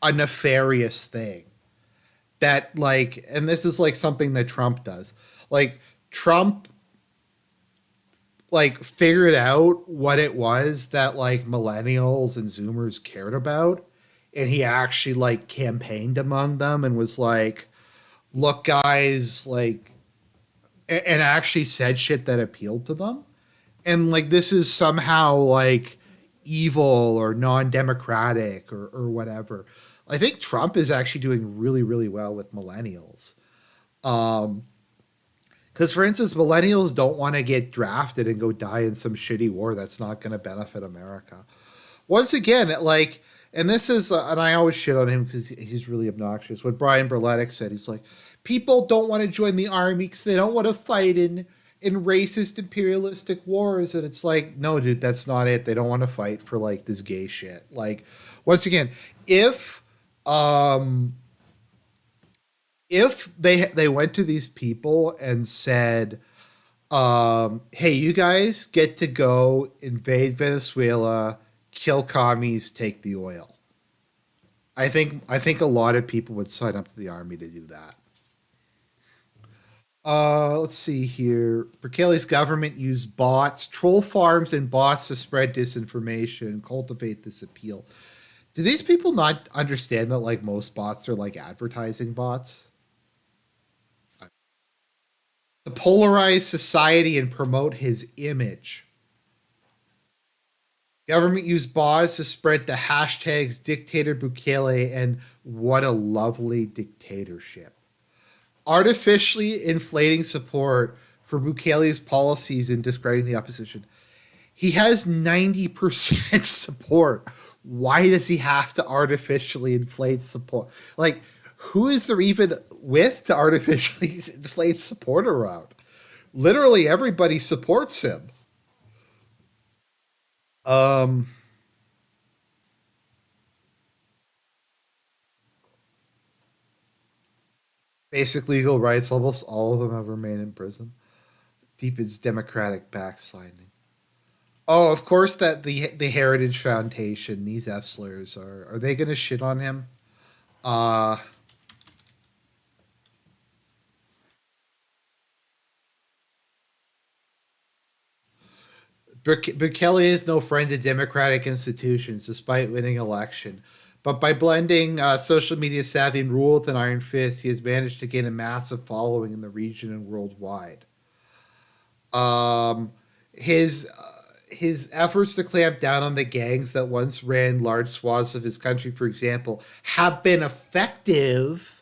a nefarious thing that like, and this is like something that Trump does. Like Trump like figured out what it was that like millennials and zoomers cared about, and he actually like campaigned among them and was like, look guys, like, and actually said shit that appealed to them, and like this is somehow like evil or non-democratic or whatever. I think Trump is actually doing really really well with millennials. Because, for instance, millennials don't want to get drafted and go die in some shitty war that's not going to benefit America. Once again, like, and this is, and I always shit on him because he's really obnoxious. What Brian Berletic said, he's like, people don't want to join the army because they don't want to fight in racist imperialistic wars. And it's like, no, dude, that's not it. They don't want to fight for like this gay shit. Like, once again, if um if they went to these people and said, hey, you guys get to go invade Venezuela, kill commies, take the oil. I think a lot of people would sign up to the army to do that. Let's see here. Bukele's government used bots, troll farms, and bots to spread disinformation and cultivate this appeal. Do these people not understand that like most bots are like advertising bots? To polarize society and promote his image. Government used bots to spread the hashtags dictator Bukele and what a lovely dictatorship. Artificially inflating support for Bukele's policies and discrediting the opposition. He has 90% support. Why does he have to artificially inflate support? Like, who is there even with to artificially inflate support around? Literally everybody supports him. Um, Basic legal rights levels, all of them have remained in prison. Deepens democratic backsliding. Oh, of course that the Heritage Foundation, these F slurs are they gonna shit on him? Uh Bukele is no friend to democratic institutions despite winning election. But by blending social media savvy and rule with an iron fist, he has managed to gain a massive following in the region and worldwide. Um, his efforts to clamp down on the gangs that once ran large swaths of his country, for example, have been effective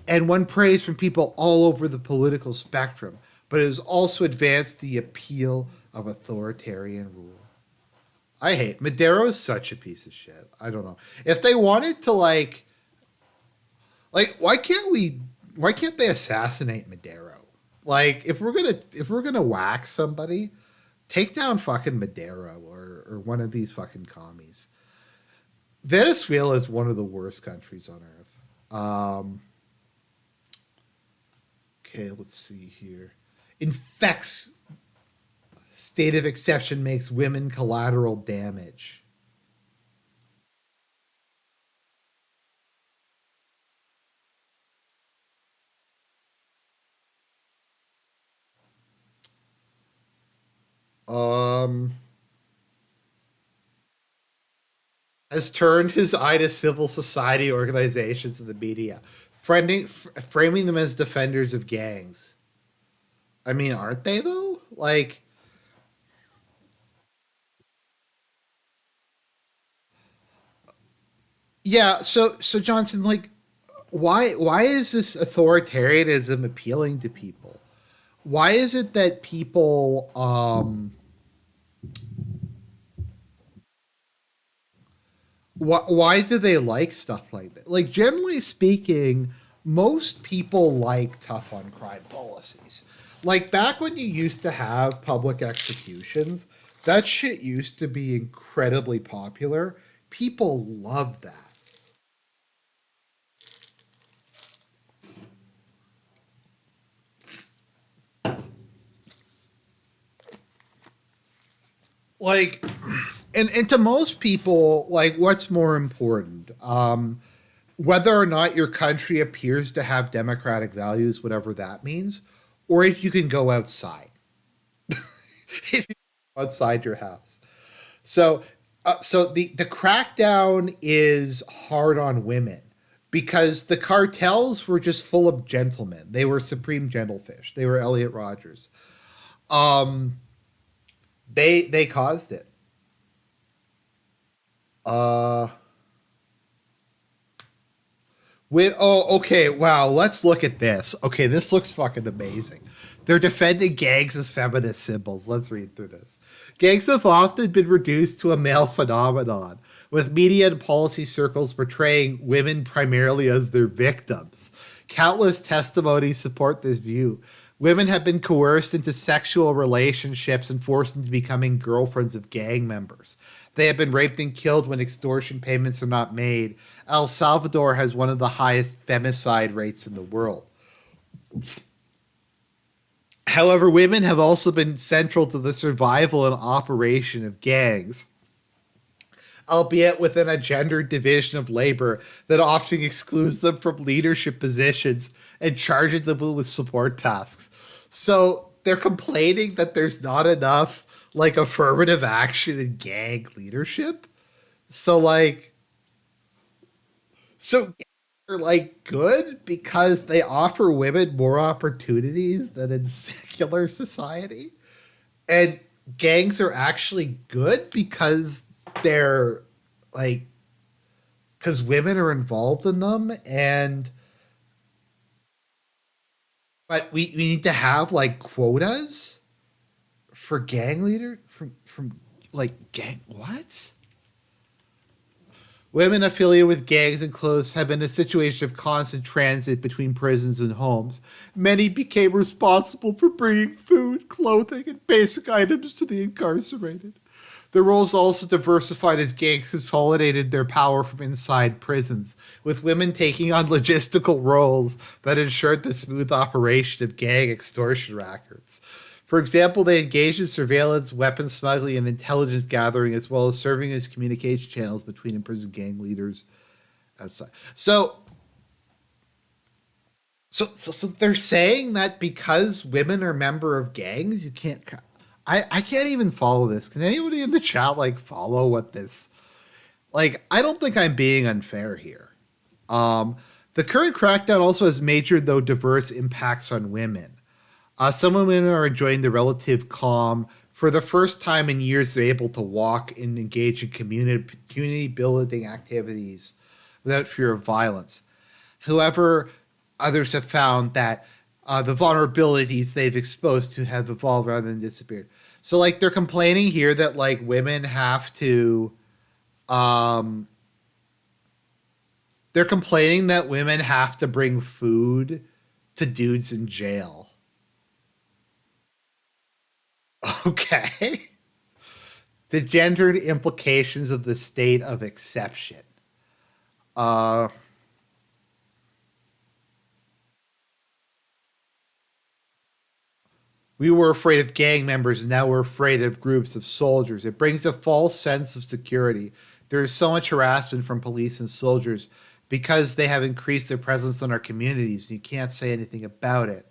and won praise from people all over the political spectrum. But it has also advanced the appeal of authoritarian rule. I hate Madero is such a piece of shit. I don't know if they wanted to like why can't they assassinate Madero? Like if we're gonna whack somebody, take down fucking Madero or one of these fucking commies. Venezuela is one of the worst countries on earth. Okay, let's see here. Infects state of exception makes women collateral damage. Um, has turned his eye to civil society organizations and the media, framing them as defenders of gangs. I mean, aren't they though? Like, yeah. So Johnson, like, why is this authoritarianism appealing to people? Why is it that people why do they like stuff like that? Like generally speaking, most people like tough on crime policies. Like back when you used to have public executions, that shit used to be incredibly popular. People love that. Like and to most people, like what's more important? Whether or not your country appears to have democratic values, whatever that means, or if you can go outside. If outside your house. So, the crackdown is hard on women because the cartels were just full of gentlemen. They were supreme gentlefish. They were Elliot Rogers. Um, they caused it. Uh, okay, wow, let's look at this. Okay, this looks fucking amazing. They're defending gangs as feminist symbols. Let's read through this. Gangs have often been reduced to a male phenomenon, with media and policy circles portraying women primarily as their victims. Countless testimonies support this view. Women have been coerced into sexual relationships and forced into becoming girlfriends of gang members. They have been raped and killed when extortion payments are not made. El Salvador has one of the highest femicide rates in the world. However, women have also been central to the survival and operation of gangs, albeit within a gendered division of labor that often excludes them from leadership positions and charges them with support tasks. So they're complaining that there's not enough like affirmative action in gang leadership. So like so are like good because they offer women more opportunities than in secular society. And gangs are actually good because they're like because women are involved in them and but we need to have like quotas for gang leader from like gang what? Women affiliated with gangs and clubs have been in a situation of constant transit between prisons and homes. Many became responsible for bringing food, clothing, and basic items to the incarcerated. Their roles also diversified as gangs consolidated their power from inside prisons, with women taking on logistical roles that ensured the smooth operation of gang extortion rackets. For example, they engaged in surveillance, weapons smuggling, and intelligence gathering, as well as serving as communication channels between imprisoned gang leaders outside. So they're saying that because women are member of gangs, you can't. I can't even follow this. Can anybody in the chat like follow what this? Like, I don't think I'm being unfair here. Um, the current crackdown also has major, though diverse, impacts on women. Some women are enjoying the relative calm. For the first time in years, they're able to walk and engage in community building activities without fear of violence. However, others have found that the vulnerabilities they've exposed to have evolved rather than disappeared. So, like, they're complaining here that like women have to. Um, they're complaining that women have to bring food to dudes in jail. Okay. The gendered implications of the state of exception. Uh, we were afraid of gang members, and now we're afraid of groups of soldiers. It brings a false sense of security. There is so much harassment from police and soldiers because they have increased their presence in our communities, and you can't say anything about it.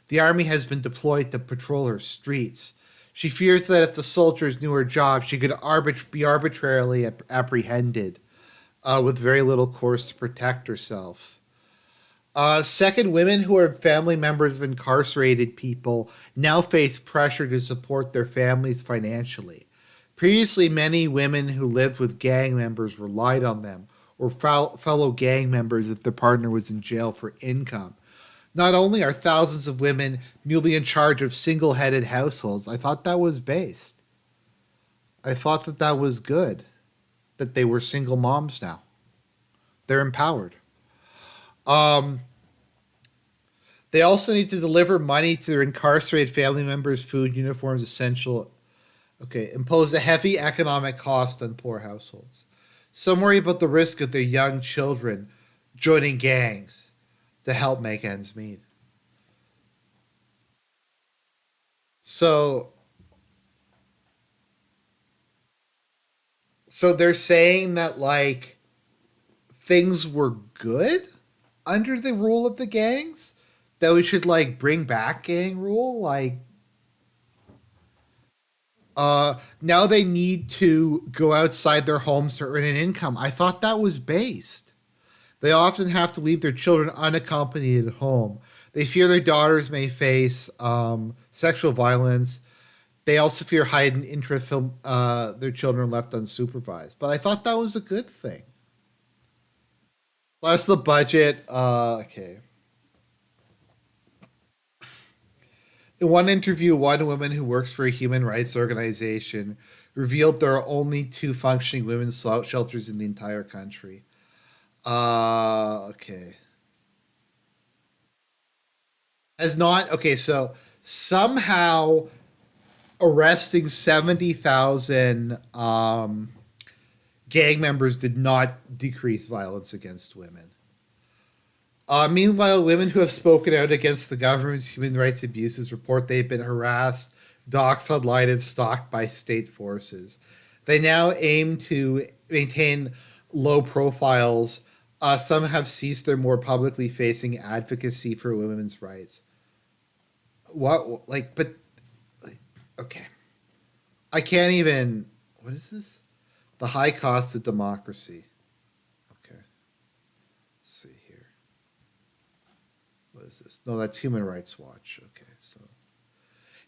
The army has been deployed to patrol her streets. She fears that if the soldiers knew her job, she could be arbitrarily apprehended with very little course to protect herself. Second, women who are family members of incarcerated people now face pressure to support their families financially. Previously, many women who lived with gang members relied on them or fellow gang members if their partner was in jail for income. Not only are thousands of women newly in charge of single headed households, I thought that was based. I thought that that was good, that they were single moms now. They're empowered. Um, they also need to deliver money to their incarcerated family members, food, uniforms, essential. Okay, impose a heavy economic cost on poor households. Some worry about the risk of their young children joining gangs to help make ends meet. So, so they're saying that like things were good under the rule of the gangs, that we should like bring back gang rule, like Now they need to go outside their homes to earn an income. I thought that was based. They often have to leave their children unaccompanied at home. They fear their daughters may face sexual violence. They also fear hiding intrafilm their children left unsupervised. But I thought that was a good thing. Plus the budget. Okay. In one interview, one woman who works for a human rights organization revealed there are only two functioning women's shelters in the entire country. Okay. Has not. Okay, so somehow arresting 70,000 gang members did not decrease violence against women. Meanwhile, women who have spoken out against the government's human rights abuses report they've been harassed, doxxed, online, and stalked by state forces. They now aim to maintain low profiles. Some have ceased their more publicly facing advocacy for women's rights. What, like, but, like, okay. I can't even. What is this? The high cost of democracy. Okay. Let's see here. What is this? No, that's Human Rights Watch. Okay, so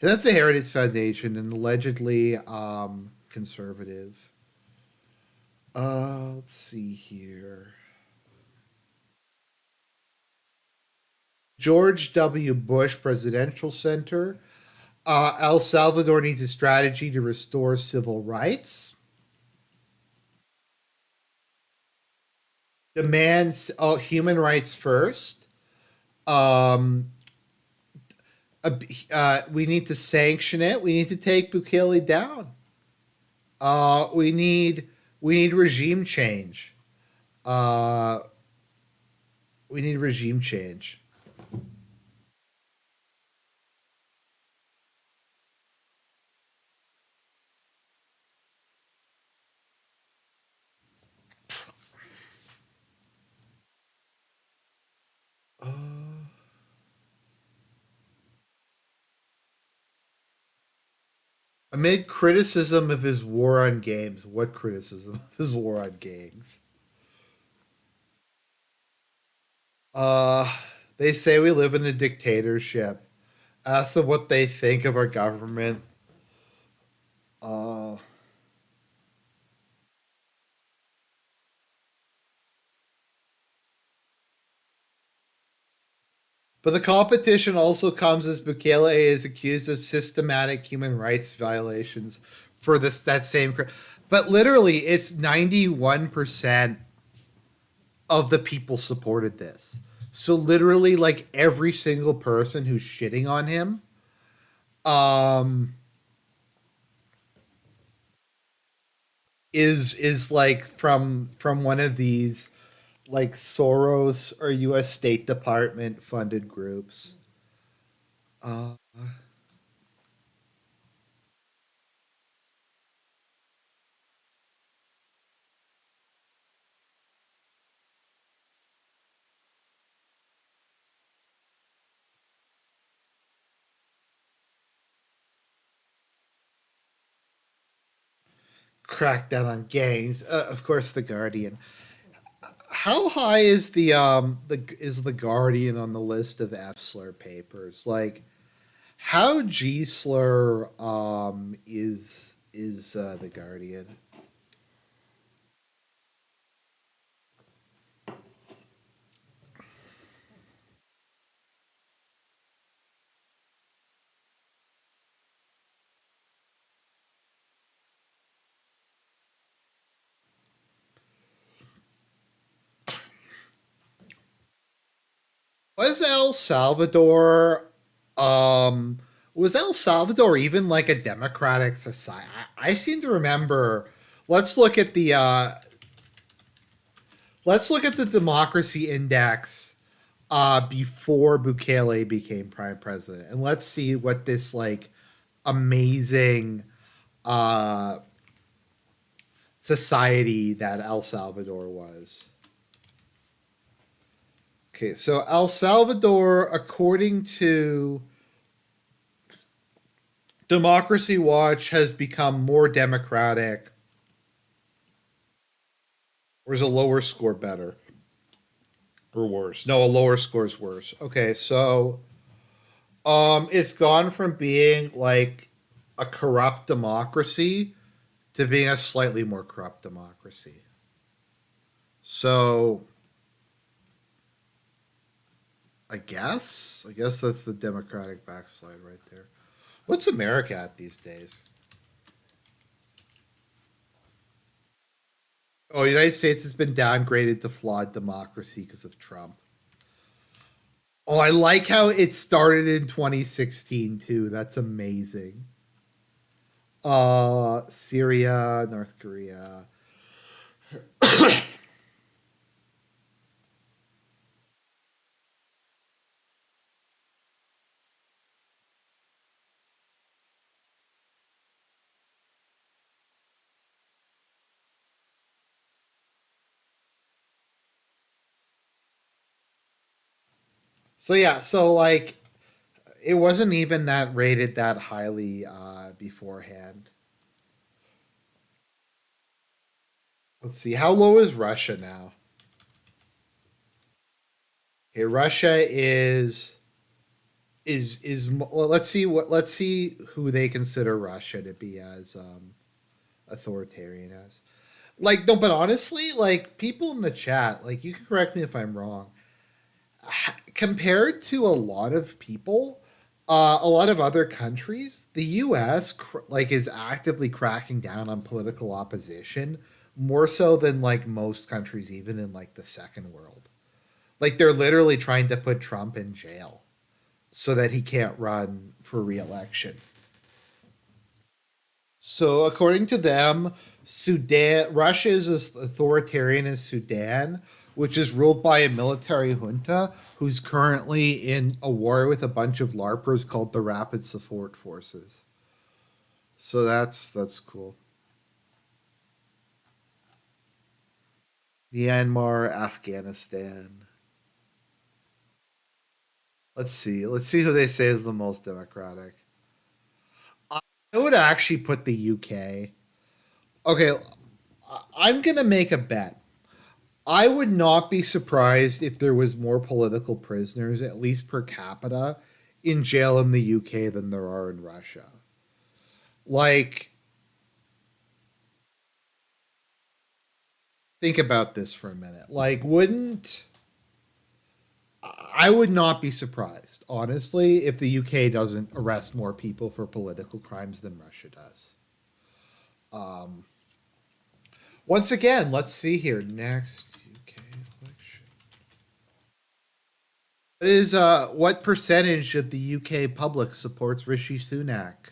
and that's the Heritage Foundation, and allegedly conservative. Let's see here. George W. Bush Presidential Center. El Salvador needs a strategy to restore civil rights. Demands human rights first. Um, we need to sanction it. We need to take Bukele down. We need regime change. Uh, we need regime change. Uh, Amid criticism of his war on games, what criticism of his war on gangs? Uh, they say we live in a dictatorship. Ask them what they think of our government. Uh, but the competition also comes as Bukele is accused of systematic human rights violations for this that same. But literally, it's 91% of the people supported this. So literally, like every single person who's shitting on him, um, is like from one of these like Soros or U.S. State Department funded groups. Uh, Crackdown on gangs. Of course, the Guardian. How high is the Guardian on the list of F slur papers? Like, how G slur is the Guardian? Was El Salvador um was El Salvador even like a democratic society? I seem to remember. Let's look at the democracy index before Bukele became prime president, and let's see what this like amazing uh society that El Salvador was. Okay, so El Salvador, according to Democracy Watch has become more democratic, or is a lower score better or worse? No, a lower score is worse. Okay, so it's gone from being like a corrupt democracy to being a slightly more corrupt democracy. So I guess that's the democratic backslide right there. What's America at these days? Oh, the United States has been downgraded to flawed democracy because of Trump. Oh, I like how it started in 2016 too. That's amazing. Syria, North Korea. So yeah, so like it wasn't even that rated that highly beforehand. Let's see, how low is Russia now? Okay, Russia well, let's see who they consider Russia to be as authoritarian as. Like no, but honestly, like people in the chat, like you can correct me if I'm wrong. Compared to a lot of people, a lot of other countries, the U.S. Like is actively cracking down on political opposition more so than like most countries, even in like the second world. Like they're literally trying to put Trump in jail so that he can't run for re-election. So according to them, Russia is as authoritarian as Sudan, which is ruled by a military junta who's currently in a war with a bunch of LARPers called the Rapid Support Forces. So that's cool. Myanmar, Afghanistan. Let's see. Let's see who they say is the most democratic. I would actually put the UK. Okay, I'm gonna make a bet. I would not be surprised if there was more political prisoners, at least per capita, in jail in the UK than there are in Russia. Like, think about this for a minute. Like, wouldn't I would not be surprised, honestly, if the UK doesn't arrest more people for political crimes than Russia does. Um, Once again, let's see here. Next UK election. What percentage of the UK public supports Rishi Sunak?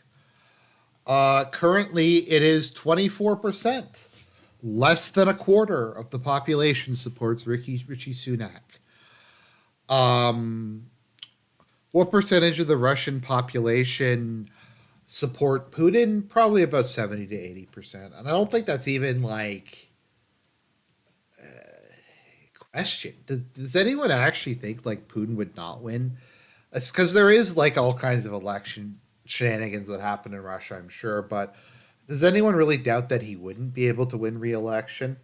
Currently, it is 24%. Less than a quarter of the population supports Rishi Sunak. Um, what percentage of the Russian population support Putin? Probably about 70 to 80%. And I don't think that's even like question. Does anyone actually think like Putin would not win? Because there is like all kinds of election shenanigans that happen in Russia, I'm sure. But does anyone really doubt that he wouldn't be able to win re-election?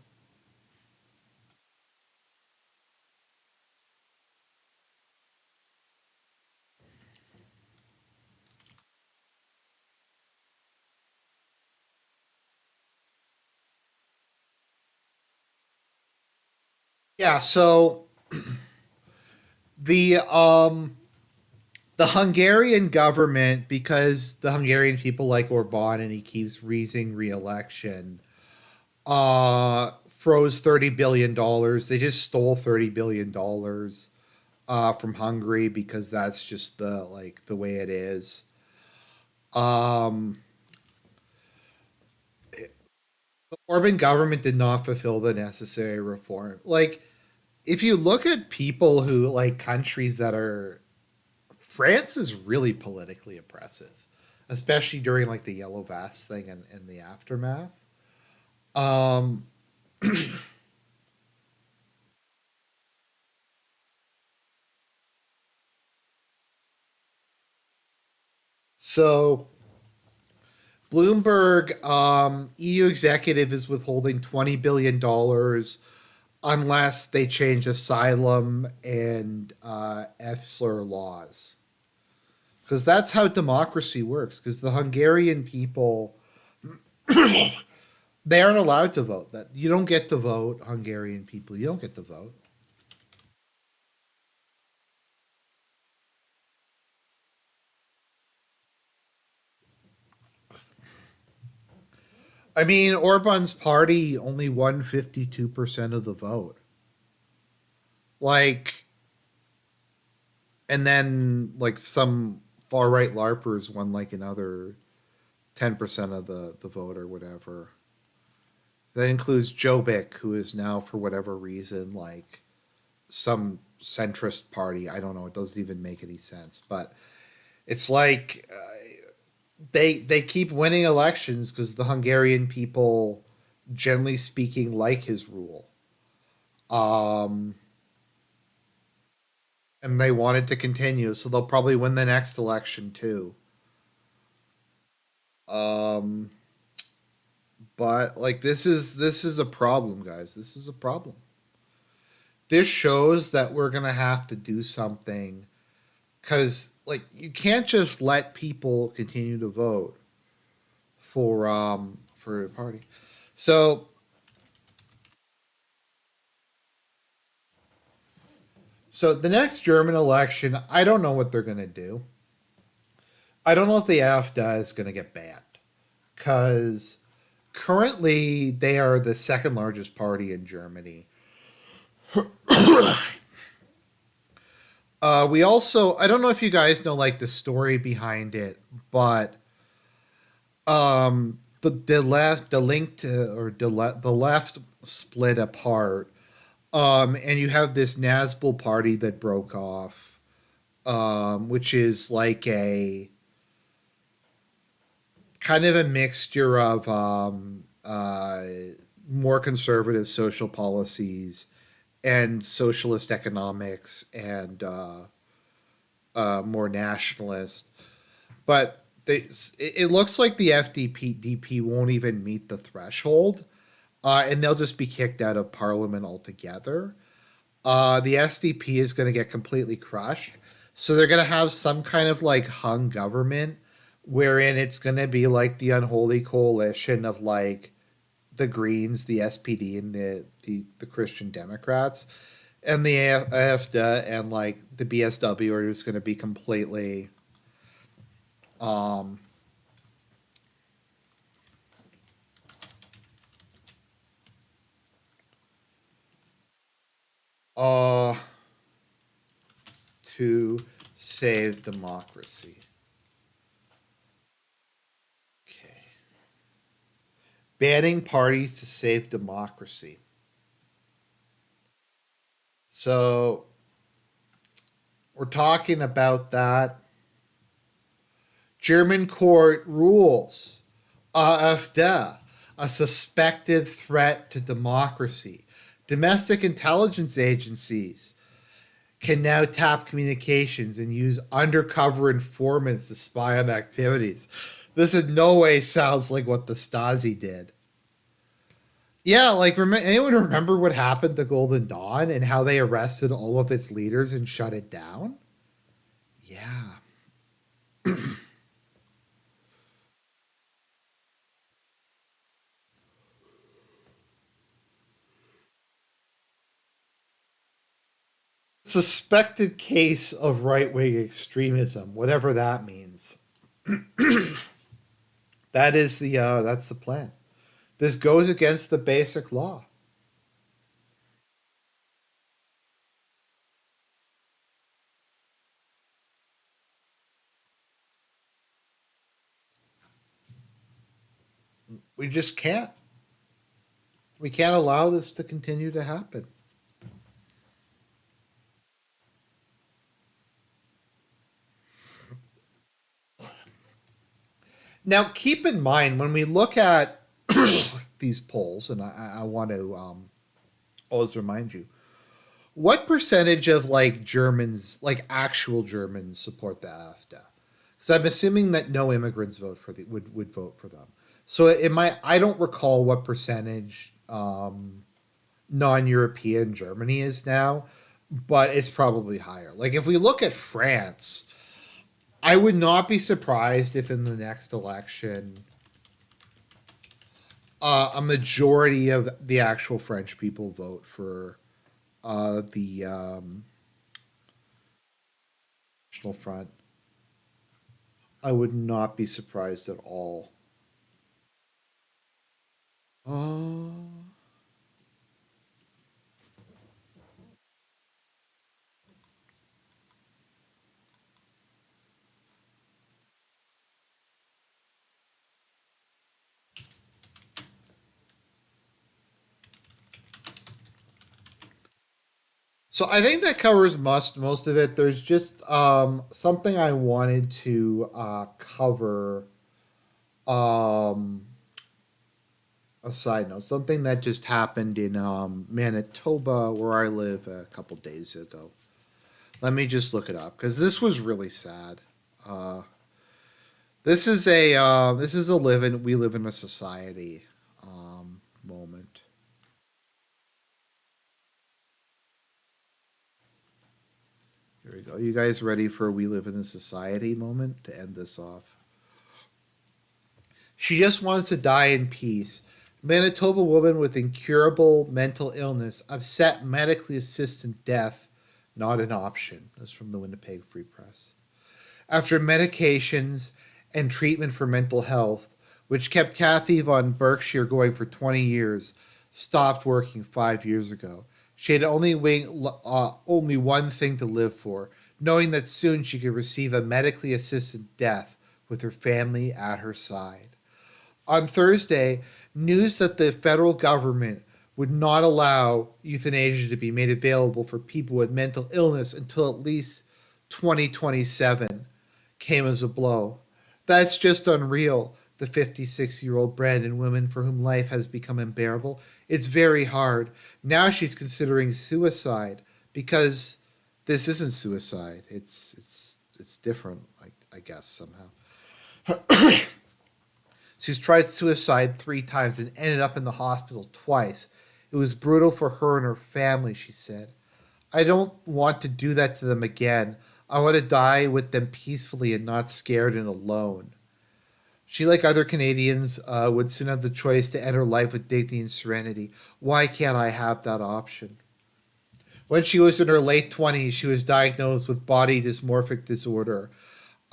Yeah. So the um the Hungarian government, because the Hungarian people like Orban and he keeps raising re-election, froze $30 billion. They just stole $30 billion from Hungary because that's just the way it is. Um, the Orban government did not fulfill the necessary reform. Like, if you look at people who like countries that are France is really politically oppressive, especially during like the yellow vest thing and the aftermath. Um, so Bloomberg, EU executive is withholding $20 billion unless they change asylum and EFSLR laws. Because that's how democracy works. Because the Hungarian people, they aren't allowed to vote. That you don't get to vote, Hungarian people. You don't get to vote. I mean, Orban's party only won 52% of the vote. Like, and then like some far right larpers won like another 10% of the vote or whatever. That includes Jobbik, who is now for whatever reason like some centrist party. I don't know. It doesn't even make any sense. But it's like they keep winning elections because the Hungarian people, generally speaking, like his rule. Um, and they want it to continue, so they'll probably win the next election too. Um, but like this is a problem, guys. This is a problem. This shows that we're gonna have to do something because like you can't just let people continue to vote for a party. So so the next German election, I don't know what they're gonna do. I don't know if the AfD is gonna get banned because currently they are the second largest party in Germany. We also, I don't know if you guys know like the story behind it, but the left, the link to, or the left split apart. And you have this Nazbol party that broke off, which is like a kind of a mixture of more conservative social policies and socialist economics and more nationalist. But it looks like the FDP won't even meet the threshold, and they'll just be kicked out of parliament altogether. The SDP is going to get completely crushed. So they're going to have some kind of like hung government wherein it's going to be like the unholy coalition of like the Greens, the SPD, and the Christian Democrats, and the AfD and like the BSW are just going to be completely um, uh, to save democracy. Okay. Banning parties to save democracy. So we're talking about that. German court rules AfD, a suspected threat to democracy. Domestic intelligence agencies can now tap communications and use undercover informants to spy on activities. This in no way sounds like what the Stasi did. Yeah, like anyone remember what happened to Golden Dawn and how they arrested all of its leaders and shut it down? Yeah. Suspected case of right wing extremism, whatever that means. That's the plan. This goes against the basic law. We just can't. We can't allow this to continue to happen. Now, keep in mind when we look at these polls, and I want to always remind you, what percentage of like Germans, like actual Germans, support the AfD? Because So I'm assuming that no immigrants would vote for them. So it might. I don't recall what percentage non-European Germany is now, but it's probably higher. Like if we look at France, I would not be surprised if in the next election, a majority of the actual French people vote for the National Front. I would not be surprised at all. Uh, so I think that covers most of it. There's just something I wanted to cover. Um, a side note, something that just happened in Manitoba, where I live, a couple days ago. Let me just look it up because this was really sad. Uh, this is a living we live in a society moment. Here we go. You guys ready for a we live in a society moment to end this off? She just wants to die in peace. Manitoba woman with incurable mental illness upset medically assisted death, not an option. That's from the Winnipeg Free Press. After medications and treatment for mental health, which kept Kathy von Berkshire going for 20 years, stopped working 5 years ago. She had only one thing to live for, knowing that soon she could receive a medically assisted death with her family at her side. On Thursday, news that the federal government would not allow euthanasia to be made available for people with mental illness until at least 2027 came as a blow. That's just unreal, the 56-year-old Brandon woman for whom life has become unbearable. It's very hard. Now she's considering suicide because this isn't suicide. It's different, I guess somehow. She's tried suicide 3 times and ended up in the hospital twice. It was brutal for her and her family, she said. I don't want to do that to them again. I want to die with them peacefully and not scared and alone. She, like other Canadians, would soon have the choice to end her life with dignity and serenity. Why can't I have that option? When she was in her late 20s, she was diagnosed with body dysmorphic disorder,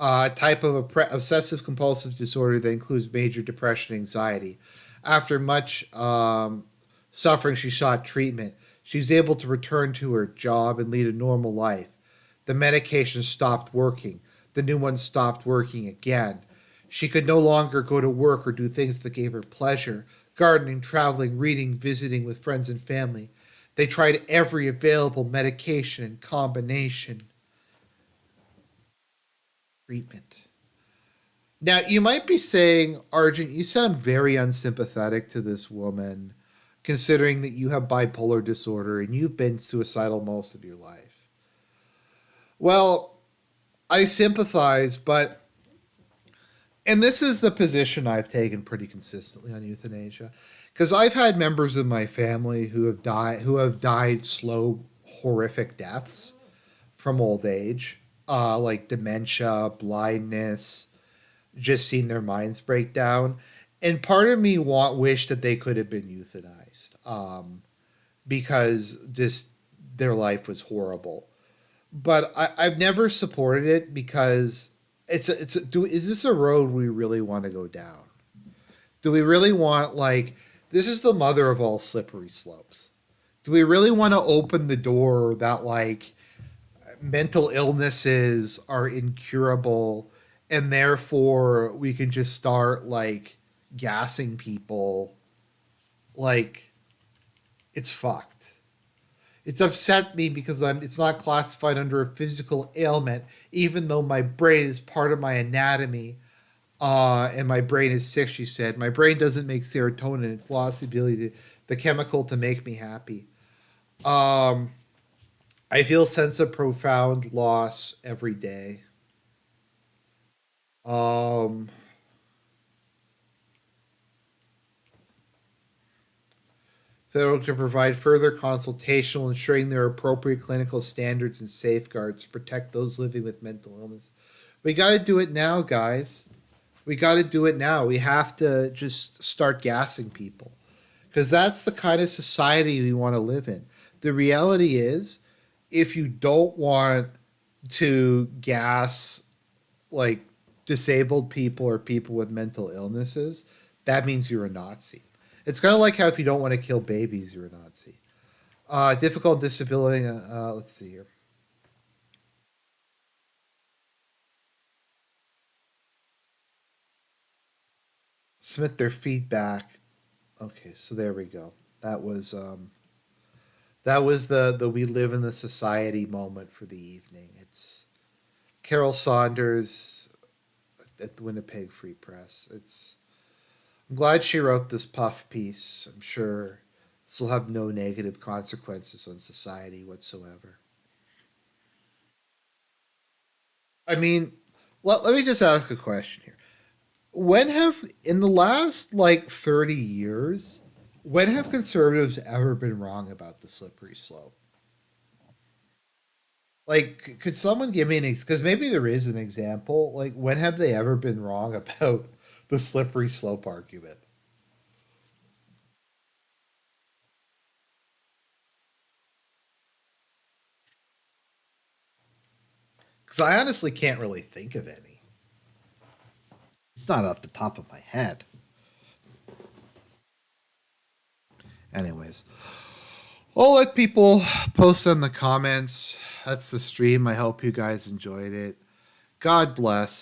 a type of obsessive compulsive disorder that includes major depression and anxiety. After much suffering, she sought treatment. She was able to return to her job and lead a normal life. The medication stopped working. The new one stopped working again. She could no longer go to work or do things that gave her pleasure gardening, traveling, reading, visiting with friends and family. They tried every available medication and combination treatment. Now, you might be saying, Arjun, you sound very unsympathetic to this woman, considering that you have bipolar disorder and you've been suicidal most of your life. Well, I sympathize, but and this is the position I've taken pretty consistently on euthanasia, because I've had members of my family who have died slow, horrific deaths from old age, like dementia, blindness, just seeing their minds break down. And part of me wish that they could have been euthanized, because just their life was horrible. But I've never supported it because is this a road we really want to go down? Do we really want, like, this is the mother of all slippery slopes? Do we really want to open the door that, like, mental illnesses are incurable and therefore we can just start, like, gassing people? Like, it's fucked. It's upset me because it's not classified under a physical ailment, even though my brain is part of my anatomy. And my brain is sick, she said. My brain doesn't make serotonin. It's lost the ability the chemical to make me happy. Um, I feel sense of profound loss every day. Um, Federal to provide further consultation while ensuring there are appropriate clinical standards and safeguards to protect those living with mental illness. We got to do it now, guys. We got to do it now. We have to just start gassing people because that's the kind of society we want to live in. The reality is, if you don't want to gas like disabled people or people with mental illnesses, that means you're a Nazi. It's kind of like how if you don't want to kill babies, you're a Nazi. Difficult disability. Let's see here. Submit their feedback. Okay, so there we go. That was the we live in the society moment for the evening. It's Carol Saunders at the Winnipeg Free Press. It's I'm glad she wrote this puff piece. I'm sure this will have no negative consequences on society whatsoever. I mean, let me just ask a question here. When have, in the last like 30 years, when have conservatives ever been wrong about the slippery slope? Like, could someone give me an because maybe there is an example. Like, when have they ever been wrong about the slippery slope argument? Because I honestly can't really think of any. It's not off the top of my head. Anyways, I'll let people post in the comments. That's the stream. I hope you guys enjoyed it. God bless.